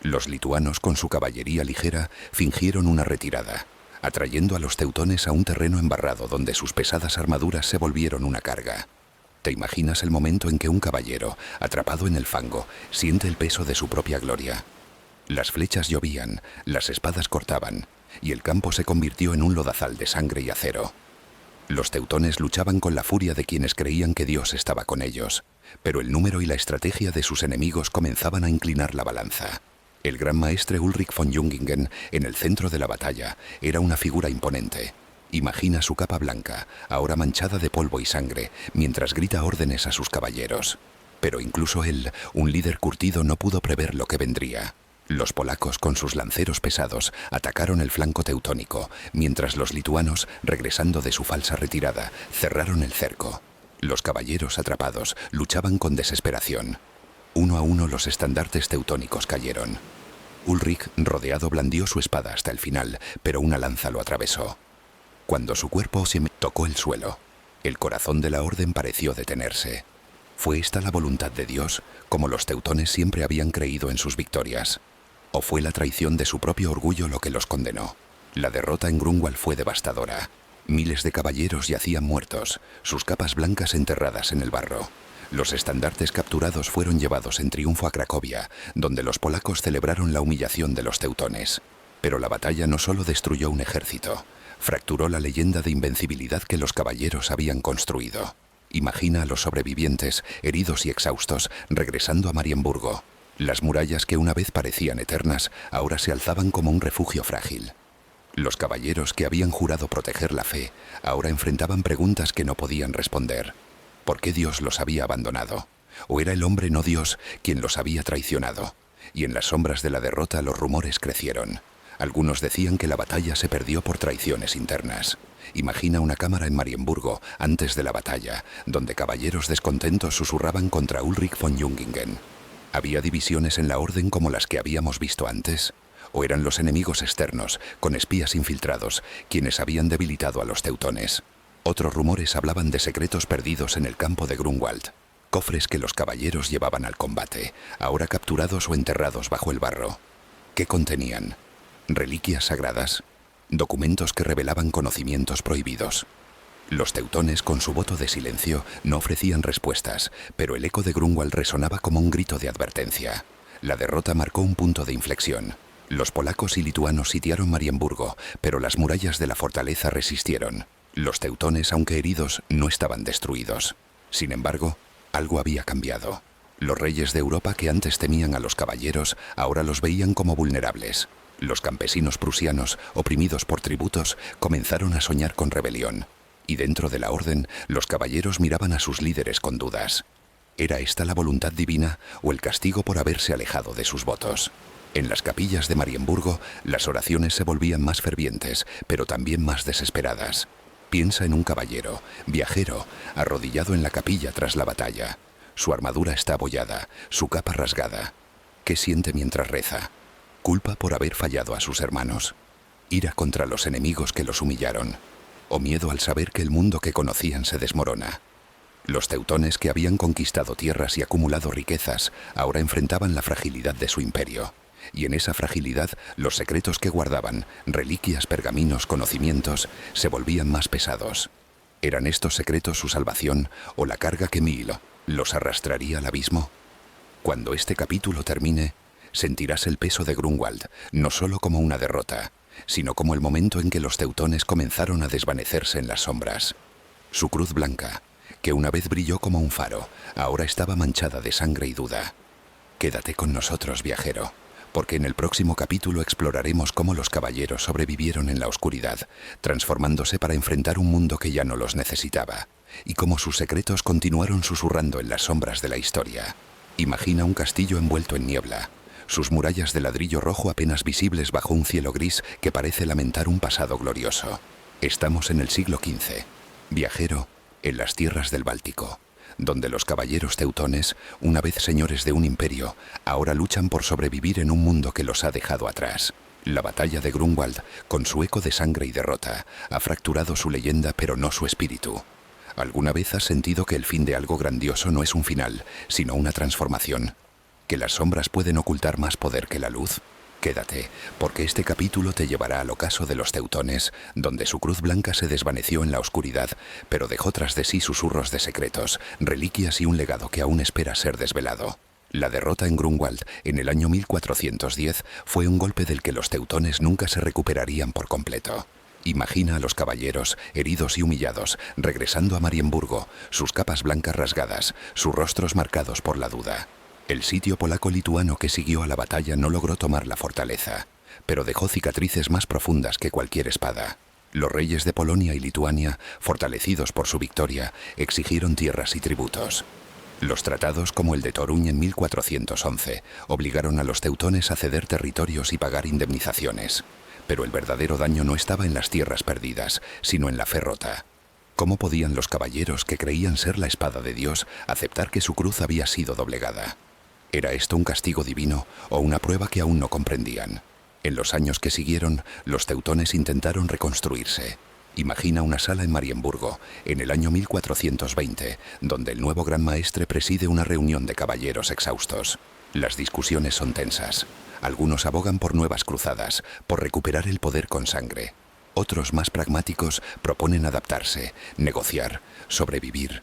A: Los lituanos, con su caballería ligera, fingieron una retirada, atrayendo a los teutones a un terreno embarrado donde sus pesadas armaduras se volvieron una carga. ¿Te imaginas el momento en que un caballero, atrapado en el fango, siente el peso de su propia gloria? Las flechas llovían, las espadas cortaban, y el campo se convirtió en un lodazal de sangre y acero. Los teutones luchaban con la furia de quienes creían que Dios estaba con ellos, pero el número y la estrategia de sus enemigos comenzaban a inclinar la balanza. El gran maestre Ulrich von Jungingen, en el centro de la batalla, era una figura imponente. Imagina su capa blanca, ahora manchada de polvo y sangre, mientras grita órdenes a sus caballeros. Pero incluso él, un líder curtido, no pudo prever lo que vendría. Los polacos, con sus lanceros pesados, atacaron el flanco teutónico, mientras los lituanos, regresando de su falsa retirada, cerraron el cerco. Los caballeros atrapados luchaban con desesperación. Uno a uno los estandartes teutónicos cayeron. Ulrich, rodeado, blandió su espada hasta el final, pero una lanza lo atravesó. Cuando su cuerpo se tocó el suelo, el corazón de la orden pareció detenerse. ¿Fue esta la voluntad de Dios, como los teutones siempre habían creído en sus victorias? ¿O fue la traición de su propio orgullo lo que los condenó? La derrota en Grunwald fue devastadora. Miles de caballeros yacían muertos, sus capas blancas enterradas en el barro. Los estandartes capturados fueron llevados en triunfo a Cracovia, donde los polacos celebraron la humillación de los teutones. Pero la batalla no solo destruyó un ejército, fracturó la leyenda de invencibilidad que los caballeros habían construido. Imagina a los sobrevivientes, heridos y exhaustos, regresando a Marienburgo. Las murallas que una vez parecían eternas, ahora se alzaban como un refugio frágil. Los caballeros que habían jurado proteger la fe, ahora enfrentaban preguntas que no podían responder. ¿Por qué Dios los había abandonado? ¿O era el hombre, no Dios, quien los había traicionado? Y en las sombras de la derrota los rumores crecieron. Algunos decían que la batalla se perdió por traiciones internas. Imagina una cámara en Marienburgo, antes de la batalla, donde caballeros descontentos susurraban contra Ulrich von Jungingen. ¿Había divisiones en la orden como las que habíamos visto antes? ¿O eran los enemigos externos, con espías infiltrados, quienes habían debilitado a los teutones? Otros rumores hablaban de secretos perdidos en el campo de Grunwald, cofres que los caballeros llevaban al combate, ahora capturados o enterrados bajo el barro. ¿Qué contenían? ¿Reliquias sagradas? ¿Documentos que revelaban conocimientos prohibidos? Los teutones, con su voto de silencio, no ofrecían respuestas, pero el eco de Grunwald resonaba como un grito de advertencia. La derrota marcó un punto de inflexión. Los polacos y lituanos sitiaron Marienburgo, pero las murallas de la fortaleza resistieron. Los teutones, aunque heridos, no estaban destruidos. Sin embargo, algo había cambiado. Los reyes de Europa, que antes temían a los caballeros, ahora los veían como vulnerables. Los campesinos prusianos, oprimidos por tributos, comenzaron a soñar con rebelión. Y dentro de la orden, los caballeros miraban a sus líderes con dudas. ¿Era esta la voluntad divina o el castigo por haberse alejado de sus votos? En las capillas de Marienburgo, las oraciones se volvían más fervientes, pero también más desesperadas. Piensa en un caballero, viajero, arrodillado en la capilla tras la batalla. Su armadura está abollada, su capa rasgada. ¿Qué siente mientras reza? Culpa por haber fallado a sus hermanos. Ira contra los enemigos que los humillaron. O miedo al saber que el mundo que conocían se desmorona. Los teutones, que habían conquistado tierras y acumulado riquezas, ahora enfrentaban la fragilidad de su imperio. Y en esa fragilidad, los secretos que guardaban, reliquias, pergaminos, conocimientos, se volvían más pesados. ¿Eran estos secretos su salvación o la carga que los arrastraría al abismo? Cuando este capítulo termine, sentirás el peso de Grunwald, no solo como una derrota, sino como el momento en que los teutones comenzaron a desvanecerse en las sombras. Su cruz blanca, que una vez brilló como un faro, ahora estaba manchada de sangre y duda. Quédate con nosotros, viajero, porque en el próximo capítulo exploraremos cómo los caballeros sobrevivieron en la oscuridad, transformándose para enfrentar un mundo que ya no los necesitaba, y cómo sus secretos continuaron susurrando en las sombras de la historia. Imagina un castillo envuelto en niebla, sus murallas de ladrillo rojo apenas visibles bajo un cielo gris que parece lamentar un pasado glorioso. Estamos en el siglo XV. Viajero, en las tierras del Báltico, donde los caballeros teutones, una vez señores de un imperio, ahora luchan por sobrevivir en un mundo que los ha dejado atrás. La batalla de Grunwald, con su eco de sangre y derrota, ha fracturado su leyenda pero no su espíritu. ¿Alguna vez has sentido que el fin de algo grandioso no es un final, sino una transformación? ¿Que las sombras pueden ocultar más poder que la luz? Quédate, porque este capítulo te llevará al ocaso de los teutones, donde su cruz blanca se desvaneció en la oscuridad, pero dejó tras de sí susurros de secretos, reliquias y un legado que aún espera ser desvelado. La derrota en Grunwald, en el año 1410, fue un golpe del que los teutones nunca se recuperarían por completo. Imagina a los caballeros, heridos y humillados, regresando a Marienburgo, sus capas blancas rasgadas, sus rostros marcados por la duda. El sitio polaco-lituano que siguió a la batalla no logró tomar la fortaleza, pero dejó cicatrices más profundas que cualquier espada. Los reyes de Polonia y Lituania, fortalecidos por su victoria, exigieron tierras y tributos. Los tratados, como el de Toruń en 1411, obligaron a los teutones a ceder territorios y pagar indemnizaciones. Pero el verdadero daño no estaba en las tierras perdidas, sino en la fe rota. ¿Cómo podían los caballeros, que creían ser la espada de Dios, aceptar que su cruz había sido doblegada? ¿Era esto un castigo divino o una prueba que aún no comprendían? En los años que siguieron, los teutones intentaron reconstruirse. Imagina una sala en Marienburgo, en el año 1420, donde el nuevo gran maestre preside una reunión de caballeros exhaustos. Las discusiones son tensas. Algunos abogan por nuevas cruzadas, por recuperar el poder con sangre. Otros, más pragmáticos, proponen adaptarse, negociar, sobrevivir.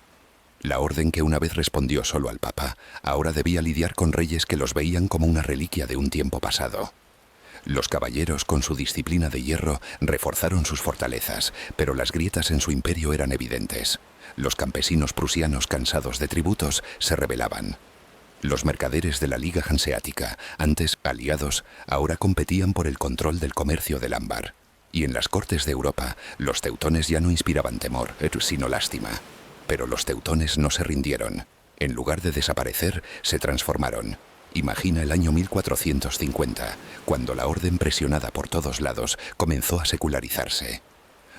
A: La orden, que una vez respondió solo al Papa, ahora debía lidiar con reyes que los veían como una reliquia de un tiempo pasado. Los caballeros, con su disciplina de hierro, reforzaron sus fortalezas, pero las grietas en su imperio eran evidentes. Los campesinos prusianos, cansados de tributos, se rebelaban. Los mercaderes de la Liga Hanseática, antes aliados, ahora competían por el control del comercio del ámbar. Y en las cortes de Europa, los teutones ya no inspiraban temor, sino lástima. Pero los teutones no se rindieron. En lugar de desaparecer, se transformaron. Imagina el año 1450, cuando la orden, presionada por todos lados, comenzó a secularizarse.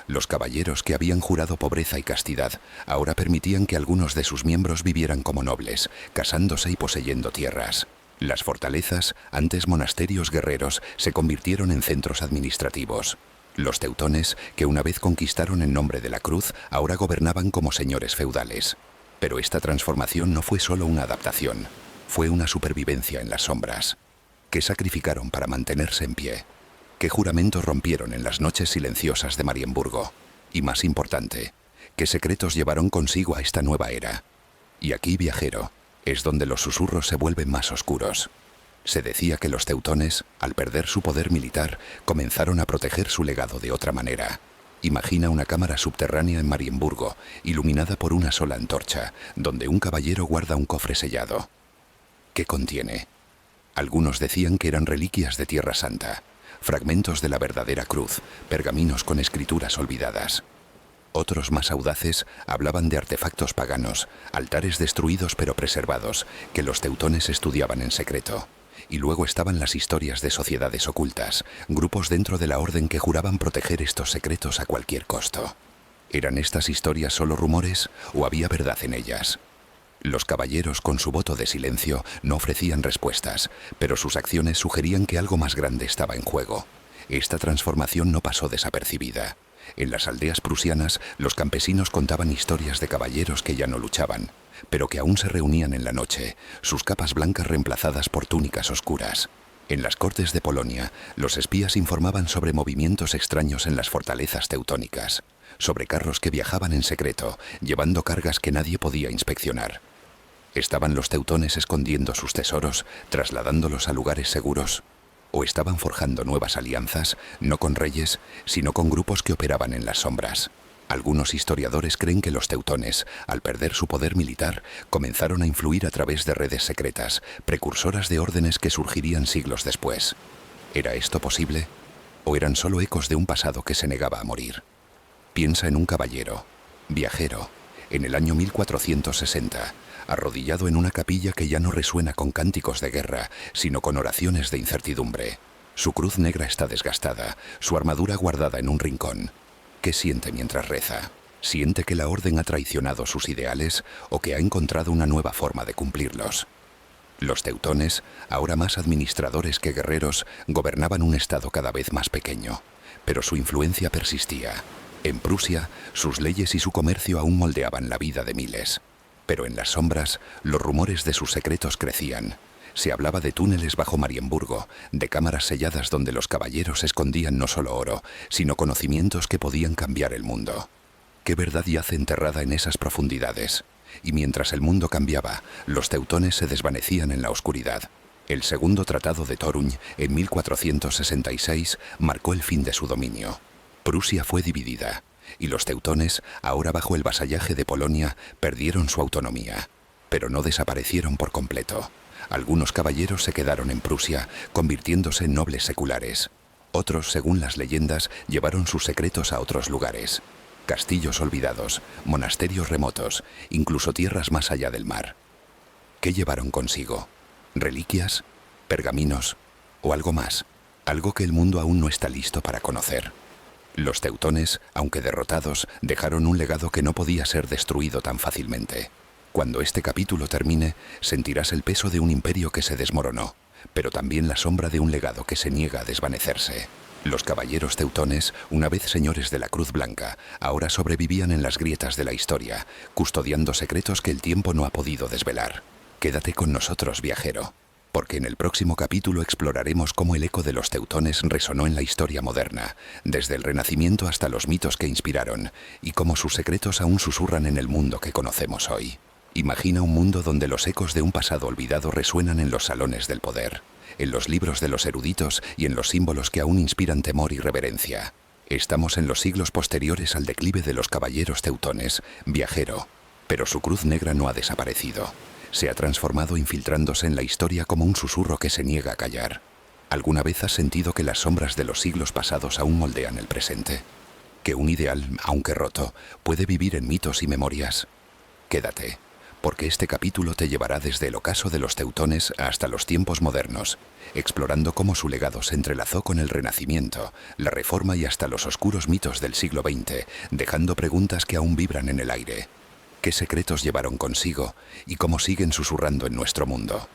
A: Los caballeros, que habían jurado pobreza y castidad, ahora permitían que algunos de sus miembros vivieran como nobles, casándose y poseyendo tierras. Las fortalezas, antes monasterios guerreros, se convirtieron en centros administrativos. Los teutones, que una vez conquistaron en nombre de la cruz, ahora gobernaban como señores feudales. Pero esta transformación no fue solo una adaptación, fue una supervivencia en las sombras. ¿Qué sacrificaron para mantenerse en pie? ¿Qué juramentos rompieron en las noches silenciosas de Marienburgo? Y más importante, ¿Qué secretos llevaron consigo a esta nueva era? Y aquí, viajero, es donde los susurros se vuelven más oscuros. Se decía que los teutones, al perder su poder militar, comenzaron a proteger su legado de otra manera. Imagina una cámara subterránea en Marienburgo, iluminada por una sola antorcha, donde un caballero guarda un cofre sellado. ¿Qué contiene? Algunos decían que eran reliquias de Tierra Santa, fragmentos de la verdadera cruz, pergaminos con escrituras olvidadas. Otros más audaces hablaban de artefactos paganos, altares destruidos pero preservados, que los teutones estudiaban en secreto. Y luego estaban las historias de sociedades ocultas, grupos dentro de la orden que juraban proteger estos secretos a cualquier costo. ¿Eran estas historias solo rumores o había verdad en ellas? Los caballeros, con su voto de silencio, no ofrecían respuestas, pero sus acciones sugerían que algo más grande estaba en juego. Esta transformación no pasó desapercibida. En las aldeas prusianas, los campesinos contaban historias de caballeros que ya no luchaban, pero que aún se reunían en la noche, sus capas blancas reemplazadas por túnicas oscuras. En las cortes de Polonia, los espías informaban sobre movimientos extraños en las fortalezas teutónicas, sobre carros que viajaban en secreto, llevando cargas que nadie podía inspeccionar. ¿Estaban los teutones escondiendo sus tesoros, trasladándolos a lugares seguros? ¿O estaban forjando nuevas alianzas, no con reyes, sino con grupos que operaban en las sombras? Algunos historiadores creen que los teutones, al perder su poder militar, comenzaron a influir a través de redes secretas, precursoras de órdenes que surgirían siglos después. ¿Era esto posible? ¿O eran solo ecos de un pasado que se negaba a morir? Piensa en un caballero, viajero, en el año 1460, arrodillado en una capilla que ya no resuena con cánticos de guerra, sino con oraciones de incertidumbre. Su cruz negra está desgastada, su armadura guardada en un rincón. ¿Qué siente mientras reza? ¿Siente que la orden ha traicionado sus ideales o que ha encontrado una nueva forma de cumplirlos? Los teutones, ahora más administradores que guerreros, gobernaban un estado cada vez más pequeño, pero su influencia persistía. En Prusia, sus leyes y su comercio aún moldeaban la vida de miles. Pero en las sombras, los rumores de sus secretos crecían. Se hablaba de túneles bajo Marienburgo, de cámaras selladas donde los caballeros escondían no solo oro, sino conocimientos que podían cambiar el mundo. ¿Qué verdad yace enterrada en esas profundidades? Y mientras el mundo cambiaba, los teutones se desvanecían en la oscuridad. El segundo tratado de Toruń, en 1466, marcó el fin de su dominio. Prusia fue dividida, y los teutones, ahora bajo el vasallaje de Polonia, perdieron su autonomía. Pero no desaparecieron por completo. Algunos caballeros se quedaron en Prusia, convirtiéndose en nobles seculares. Otros, según las leyendas, llevaron sus secretos a otros lugares. Castillos olvidados, monasterios remotos, incluso tierras más allá del mar. ¿Qué llevaron consigo? ¿Reliquias? ¿Pergaminos? ¿O algo más? Algo que el mundo aún no está listo para conocer. Los teutones, aunque derrotados, dejaron un legado que no podía ser destruido tan fácilmente. Cuando este capítulo termine, sentirás el peso de un imperio que se desmoronó, pero también la sombra de un legado que se niega a desvanecerse. Los caballeros teutones, una vez señores de la Cruz Blanca, ahora sobrevivían en las grietas de la historia, custodiando secretos que el tiempo no ha podido desvelar. Quédate con nosotros, viajero, porque en el próximo capítulo exploraremos cómo el eco de los teutones resonó en la historia moderna, desde el Renacimiento hasta los mitos que inspiraron, y cómo sus secretos aún susurran en el mundo que conocemos hoy. Imagina un mundo donde los ecos de un pasado olvidado resuenan en los salones del poder, en los libros de los eruditos y en los símbolos que aún inspiran temor y reverencia. Estamos en los siglos posteriores al declive de los caballeros teutones, viajero, pero su cruz negra no ha desaparecido. Se ha transformado infiltrándose en la historia como un susurro que se niega a callar. ¿Alguna vez has sentido que las sombras de los siglos pasados aún moldean el presente? ¿Que un ideal, aunque roto, puede vivir en mitos y memorias? Quédate, porque este capítulo te llevará desde el ocaso de los teutones hasta los tiempos modernos, explorando cómo su legado se entrelazó con el Renacimiento, la Reforma y hasta los oscuros mitos del siglo XX, dejando preguntas que aún vibran en el aire. ¿Qué secretos llevaron consigo y cómo siguen susurrando en nuestro mundo?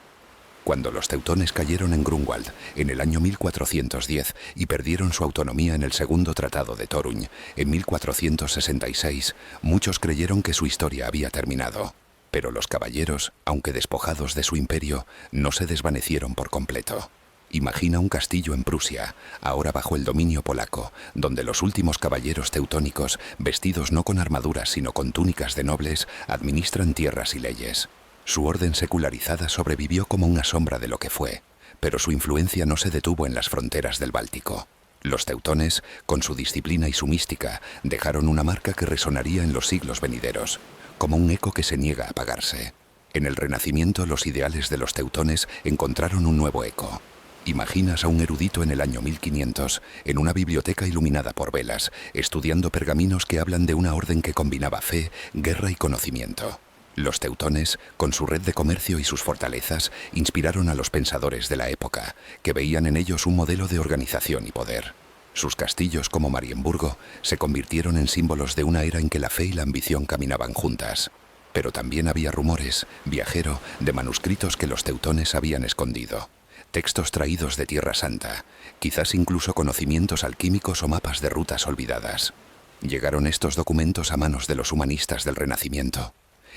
A: Cuando los teutones cayeron en Grunwald en el año 1410 y perdieron su autonomía en el segundo tratado de Toruń en 1466, muchos creyeron que su historia había terminado. Pero los caballeros, aunque despojados de su imperio, no se desvanecieron por completo. Imagina un castillo en Prusia, ahora bajo el dominio polaco, donde los últimos caballeros teutónicos, vestidos no con armaduras sino con túnicas de nobles, administran tierras y leyes. Su orden secularizada sobrevivió como una sombra de lo que fue, pero su influencia no se detuvo en las fronteras del Báltico. Los teutones, con su disciplina y su mística, dejaron una marca que resonaría en los siglos venideros, como un eco que se niega a apagarse. En el Renacimiento, los ideales de los teutones encontraron un nuevo eco. Imaginas a un erudito en el año 1500, en una biblioteca iluminada por velas, estudiando pergaminos que hablan de una orden que combinaba fe, guerra y conocimiento. Los teutones, con su red de comercio y sus fortalezas, inspiraron a los pensadores de la época, que veían en ellos un modelo de organización y poder. Sus castillos, como Marienburgo, se convirtieron en símbolos de una era en que la fe y la ambición caminaban juntas. Pero también había rumores, viajero, de manuscritos que los teutones habían escondido. Textos traídos de Tierra Santa, quizás incluso conocimientos alquímicos o mapas de rutas olvidadas. Llegaron estos documentos a manos de los humanistas del Renacimiento.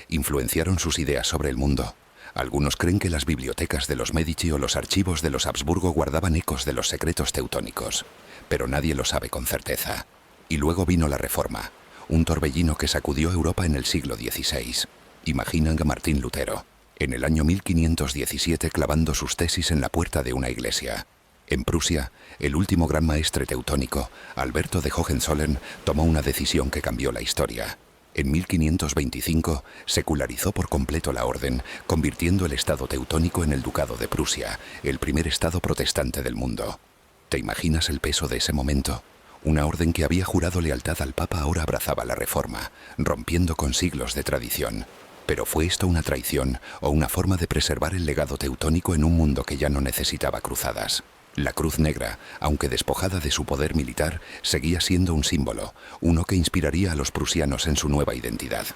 A: Influenciaron sus ideas sobre el mundo. Algunos creen que las bibliotecas de los Medici o los archivos de los Habsburgo guardaban ecos de los secretos teutónicos, pero nadie lo sabe con certeza. Y luego vino la Reforma, un torbellino que sacudió Europa en el siglo XVI. Imaginan a Martín Lutero, en el año 1517 clavando sus tesis en la puerta de una iglesia. En Prusia, el último gran maestre teutónico, Alberto de Hohenzollern, tomó una decisión que cambió la historia. En 1525 secularizó por completo la orden, convirtiendo el Estado teutónico en el Ducado de Prusia, el primer Estado protestante del mundo. ¿Te imaginas el peso de ese momento? Una orden que había jurado lealtad al Papa ahora abrazaba la Reforma, rompiendo con siglos de tradición. Pero ¿fue esto una traición o una forma de preservar el legado teutónico en un mundo que ya no necesitaba cruzadas? La Cruz Negra, aunque despojada de su poder militar, seguía siendo un símbolo, uno que inspiraría a los prusianos en su nueva identidad.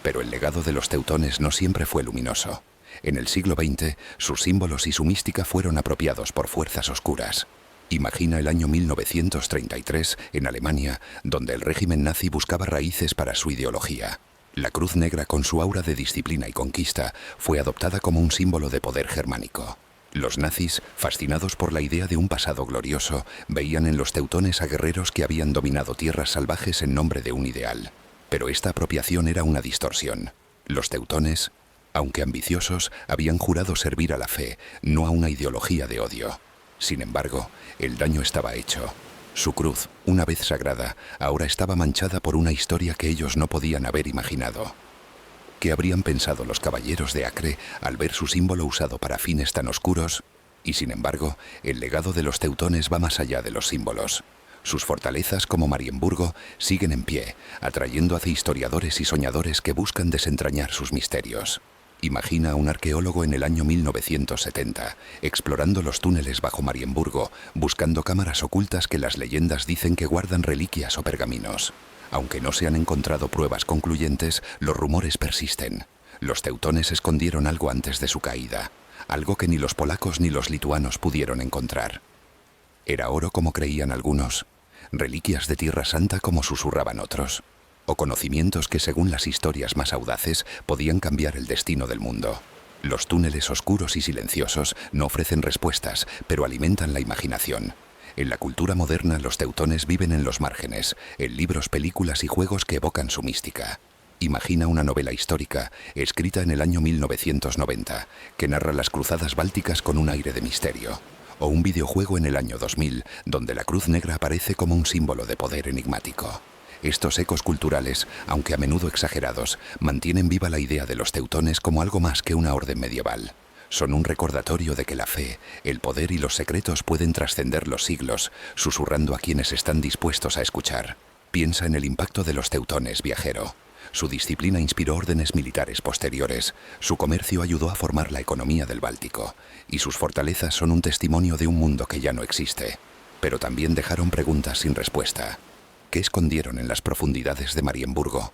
A: Pero el legado de los teutones no siempre fue luminoso. En el siglo XX, sus símbolos y su mística fueron apropiados por fuerzas oscuras. Imagina el año 1933 en Alemania, donde el régimen nazi buscaba raíces para su ideología. La Cruz Negra, con su aura de disciplina y conquista, fue adoptada como un símbolo de poder germánico. Los nazis, fascinados por la idea de un pasado glorioso, veían en los teutones a guerreros que habían dominado tierras salvajes en nombre de un ideal. Pero esta apropiación era una distorsión. Los teutones, aunque ambiciosos, habían jurado servir a la fe, no a una ideología de odio. Sin embargo, el daño estaba hecho. Su cruz, una vez sagrada, ahora estaba manchada por una historia que ellos no podían haber imaginado. ¿Qué habrían pensado los caballeros de Acre al ver su símbolo usado para fines tan oscuros? Y sin embargo, el legado de los teutones va más allá de los símbolos. Sus fortalezas, como Marienburgo, siguen en pie, atrayendo hacia historiadores y soñadores que buscan desentrañar sus misterios. Imagina a un arqueólogo en el año 1970, explorando los túneles bajo Marienburgo, buscando cámaras ocultas que las leyendas dicen que guardan reliquias o pergaminos. Aunque no se han encontrado pruebas concluyentes, los rumores persisten. Los teutones escondieron algo antes de su caída, algo que ni los polacos ni los lituanos pudieron encontrar. ¿Era oro como creían algunos? ¿Reliquias de Tierra Santa como susurraban otros? ¿O conocimientos que, según las historias más audaces, podían cambiar el destino del mundo? Los túneles oscuros y silenciosos no ofrecen respuestas, pero alimentan la imaginación. En la cultura moderna, los teutones viven en los márgenes, en libros, películas y juegos que evocan su mística. Imagina una novela histórica, escrita en el año 1990, que narra las cruzadas bálticas con un aire de misterio. O un videojuego en el año 2000, donde la Cruz Negra aparece como un símbolo de poder enigmático. Estos ecos culturales, aunque a menudo exagerados, mantienen viva la idea de los teutones como algo más que una orden medieval. Son un recordatorio de que la fe, el poder y los secretos pueden trascender los siglos, susurrando a quienes están dispuestos a escuchar. Piensa en el impacto de los teutones, viajero. Su disciplina inspiró órdenes militares posteriores, su comercio ayudó a formar la economía del Báltico, y sus fortalezas son un testimonio de un mundo que ya no existe. Pero también dejaron preguntas sin respuesta. ¿Qué escondieron en las profundidades de Marienburgo?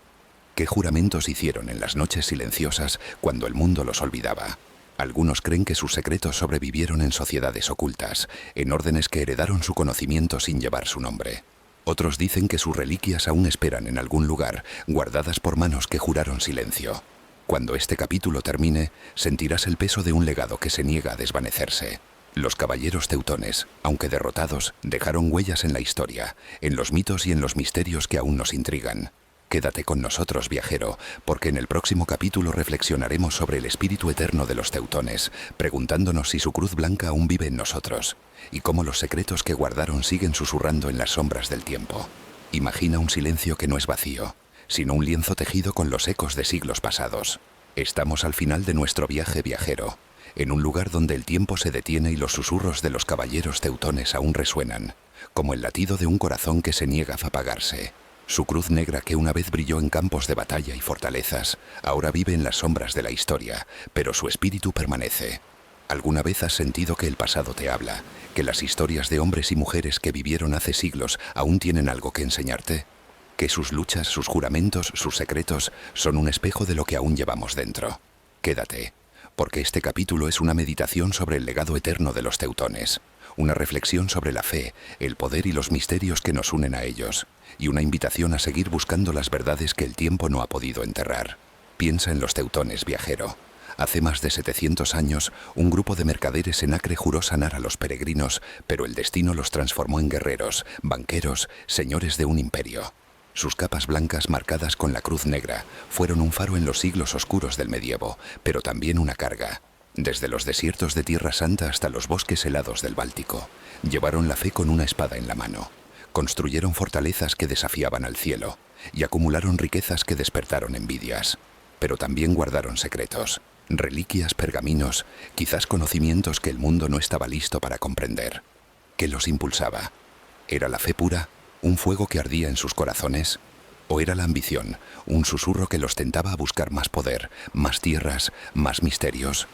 A: ¿Qué juramentos hicieron en las noches silenciosas cuando el mundo los olvidaba? Algunos creen que sus secretos sobrevivieron en sociedades ocultas, en órdenes que heredaron su conocimiento sin llevar su nombre. Otros dicen que sus reliquias aún esperan en algún lugar, guardadas por manos que juraron silencio. Cuando este capítulo termine, sentirás el peso de un legado que se niega a desvanecerse. Los caballeros teutones, aunque derrotados, dejaron huellas en la historia, en los mitos y en los misterios que aún nos intrigan. Quédate con nosotros, viajero, porque en el próximo capítulo reflexionaremos sobre el espíritu eterno de los teutones, preguntándonos si su cruz blanca aún vive en nosotros, y cómo los secretos que guardaron siguen susurrando en las sombras del tiempo. Imagina un silencio que no es vacío, sino un lienzo tejido con los ecos de siglos pasados. Estamos al final de nuestro viaje, viajero, en un lugar donde el tiempo se detiene y los susurros de los caballeros teutones aún resuenan, como el latido de un corazón que se niega a apagarse. Su cruz negra, que una vez brilló en campos de batalla y fortalezas, ahora vive en las sombras de la historia, pero su espíritu permanece. ¿Alguna vez has sentido que el pasado te habla, que las historias de hombres y mujeres que vivieron hace siglos aún tienen algo que enseñarte? Que sus luchas, sus juramentos, sus secretos son un espejo de lo que aún llevamos dentro. Quédate, porque este capítulo es una meditación sobre el legado eterno de los teutones, una reflexión sobre la fe, el poder y los misterios que nos unen a ellos, y una invitación a seguir buscando las verdades que el tiempo no ha podido enterrar. Piensa en los teutones, viajero. Hace más de 700 años, un grupo de mercaderes en Acre juró sanar a los peregrinos, pero el destino los transformó en guerreros, banqueros, señores de un imperio. Sus capas blancas marcadas con la cruz negra fueron un faro en los siglos oscuros del medievo, pero también una carga. Desde los desiertos de Tierra Santa hasta los bosques helados del Báltico, llevaron la fe con una espada en la mano. Construyeron fortalezas que desafiaban al cielo y acumularon riquezas que despertaron envidias. Pero también guardaron secretos, reliquias, pergaminos, quizás conocimientos que el mundo no estaba listo para comprender. ¿Qué los impulsaba? ¿Era la fe pura, un fuego que ardía en sus corazones? ¿O era la ambición, un susurro que los tentaba a buscar más poder, más tierras, más misterios?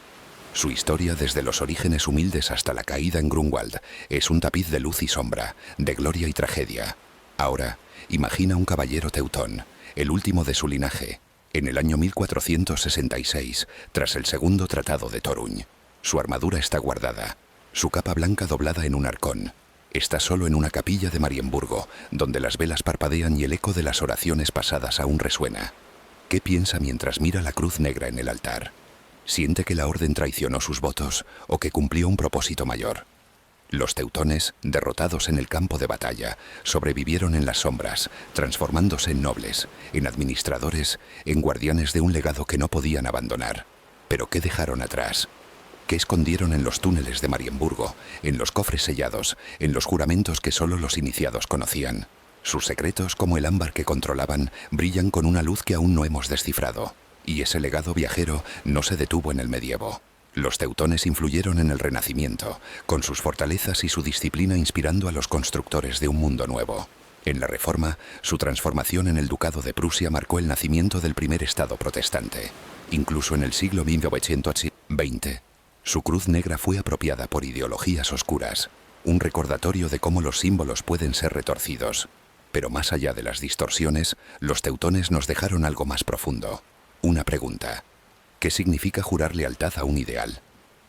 A: Su historia, desde los orígenes humildes hasta la caída en Grunwald, es un tapiz de luz y sombra, de gloria y tragedia. Ahora, imagina un caballero teutón, el último de su linaje, en el año 1466, tras el segundo tratado de Toruń. Su armadura está guardada, su capa blanca doblada en un arcón. Está solo en una capilla de Marienburgo, donde las velas parpadean y el eco de las oraciones pasadas aún resuena. ¿Qué piensa mientras mira la cruz negra en el altar? ¿Siente que la orden traicionó sus votos o que cumplió un propósito mayor? Los teutones, derrotados en el campo de batalla, sobrevivieron en las sombras, transformándose en nobles, en administradores, en guardianes de un legado que no podían abandonar. ¿Pero qué dejaron atrás? ¿Qué escondieron en los túneles de Marienburgo, en los cofres sellados, en los juramentos que solo los iniciados conocían? Sus secretos, como el ámbar que controlaban, brillan con una luz que aún no hemos descifrado. Y ese legado viajero no se detuvo en el medievo. Los teutones influyeron en el Renacimiento, con sus fortalezas y su disciplina inspirando a los constructores de un mundo nuevo. En la Reforma, su transformación en el Ducado de Prusia marcó el nacimiento del primer Estado protestante. Incluso en el siglo 1920, su cruz negra fue apropiada por ideologías oscuras, un recordatorio de cómo los símbolos pueden ser retorcidos. Pero más allá de las distorsiones, los teutones nos dejaron algo más profundo. Una pregunta. ¿Qué significa jurar lealtad a un ideal?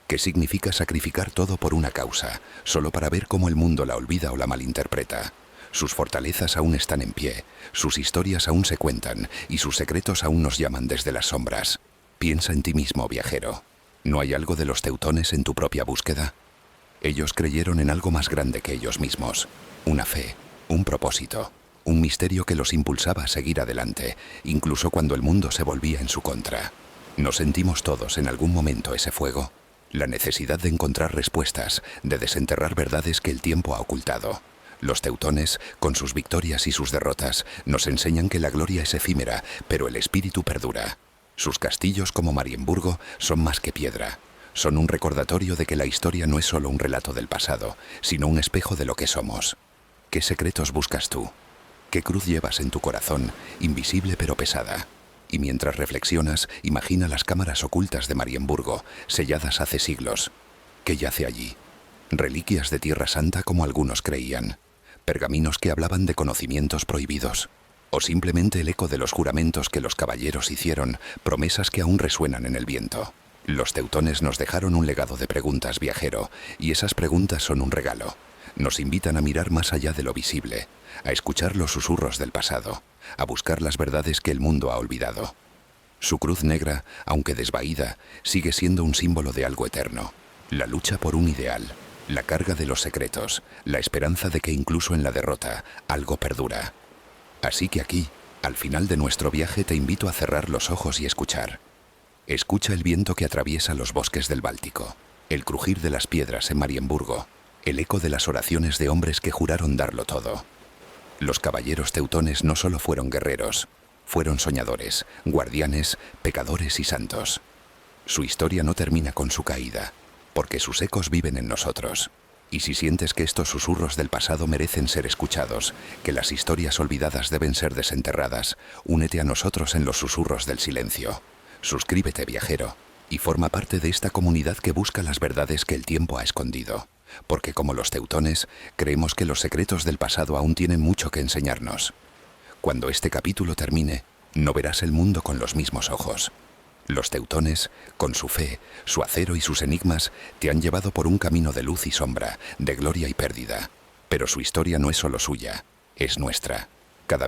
A: ¿Qué significa sacrificar todo por una causa, solo para ver cómo el mundo la olvida o la malinterpreta? Sus fortalezas aún están en pie, sus historias aún se cuentan y sus secretos aún nos llaman desde las sombras. Piensa en ti mismo, viajero. ¿No hay algo de los teutones en tu propia búsqueda? Ellos creyeron en algo más grande que ellos mismos. Una fe, un propósito. Un misterio que los impulsaba a seguir adelante, incluso cuando el mundo se volvía en su contra. ¿Nos sentimos todos en algún momento ese fuego? La necesidad de encontrar respuestas, de desenterrar verdades que el tiempo ha ocultado. Los teutones, con sus victorias y sus derrotas, nos enseñan que la gloria es efímera, pero el espíritu perdura. Sus castillos, como Marienburgo, son más que piedra. Son un recordatorio de que la historia no es solo un relato del pasado, sino un espejo de lo que somos. ¿Qué secretos buscas tú? ¿Qué cruz llevas en tu corazón, invisible pero pesada? Y mientras reflexionas, imagina las cámaras ocultas de Marienburgo, selladas hace siglos. ¿Qué yace allí? Reliquias de Tierra Santa, como algunos creían. Pergaminos que hablaban de conocimientos prohibidos. O simplemente el eco de los juramentos que los caballeros hicieron, promesas que aún resuenan en el viento. Los teutones nos dejaron un legado de preguntas, viajero, y esas preguntas son un regalo. Nos invitan a mirar más allá de lo visible, a escuchar los susurros del pasado, a buscar las verdades que el mundo ha olvidado. Su cruz negra, aunque desvaída, sigue siendo un símbolo de algo eterno. La lucha por un ideal, la carga de los secretos, la esperanza de que incluso en la derrota algo perdura. Así que aquí, al final de nuestro viaje, te invito a cerrar los ojos y escuchar. Escucha el viento que atraviesa los bosques del Báltico, el crujir de las piedras en Marienburgo, el eco de las oraciones de hombres que juraron darlo todo. Los caballeros teutones no solo fueron guerreros, fueron soñadores, guardianes, pecadores y santos. Su historia no termina con su caída, porque sus ecos viven en nosotros. Y si sientes que estos susurros del pasado merecen ser escuchados, que las historias olvidadas deben ser desenterradas, únete a nosotros en los susurros del silencio. Suscríbete, viajero, y forma parte de esta comunidad que busca las verdades que el tiempo ha escondido. Porque como los teutones, creemos que los secretos del pasado aún tienen mucho que enseñarnos. Cuando este capítulo termine, no verás el mundo con los mismos ojos. Los teutones, con su fe, su acero y sus enigmas, te han llevado por un camino de luz y sombra, de gloria y pérdida. Pero su historia no es solo suya, es nuestra. Cada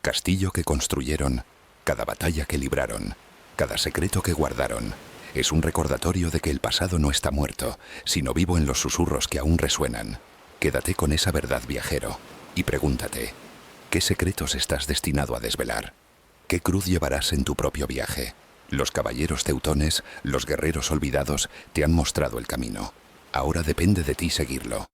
A: castillo que construyeron, cada batalla que libraron, cada secreto que guardaron, es un recordatorio de que el pasado no está muerto, sino vivo en los susurros que aún resuenan. Quédate con esa verdad, viajero, y pregúntate, ¿qué secretos estás destinado a desvelar? ¿Qué cruz llevarás en tu propio viaje? Los caballeros teutones, los guerreros olvidados, te han mostrado el camino. Ahora depende de ti seguirlo.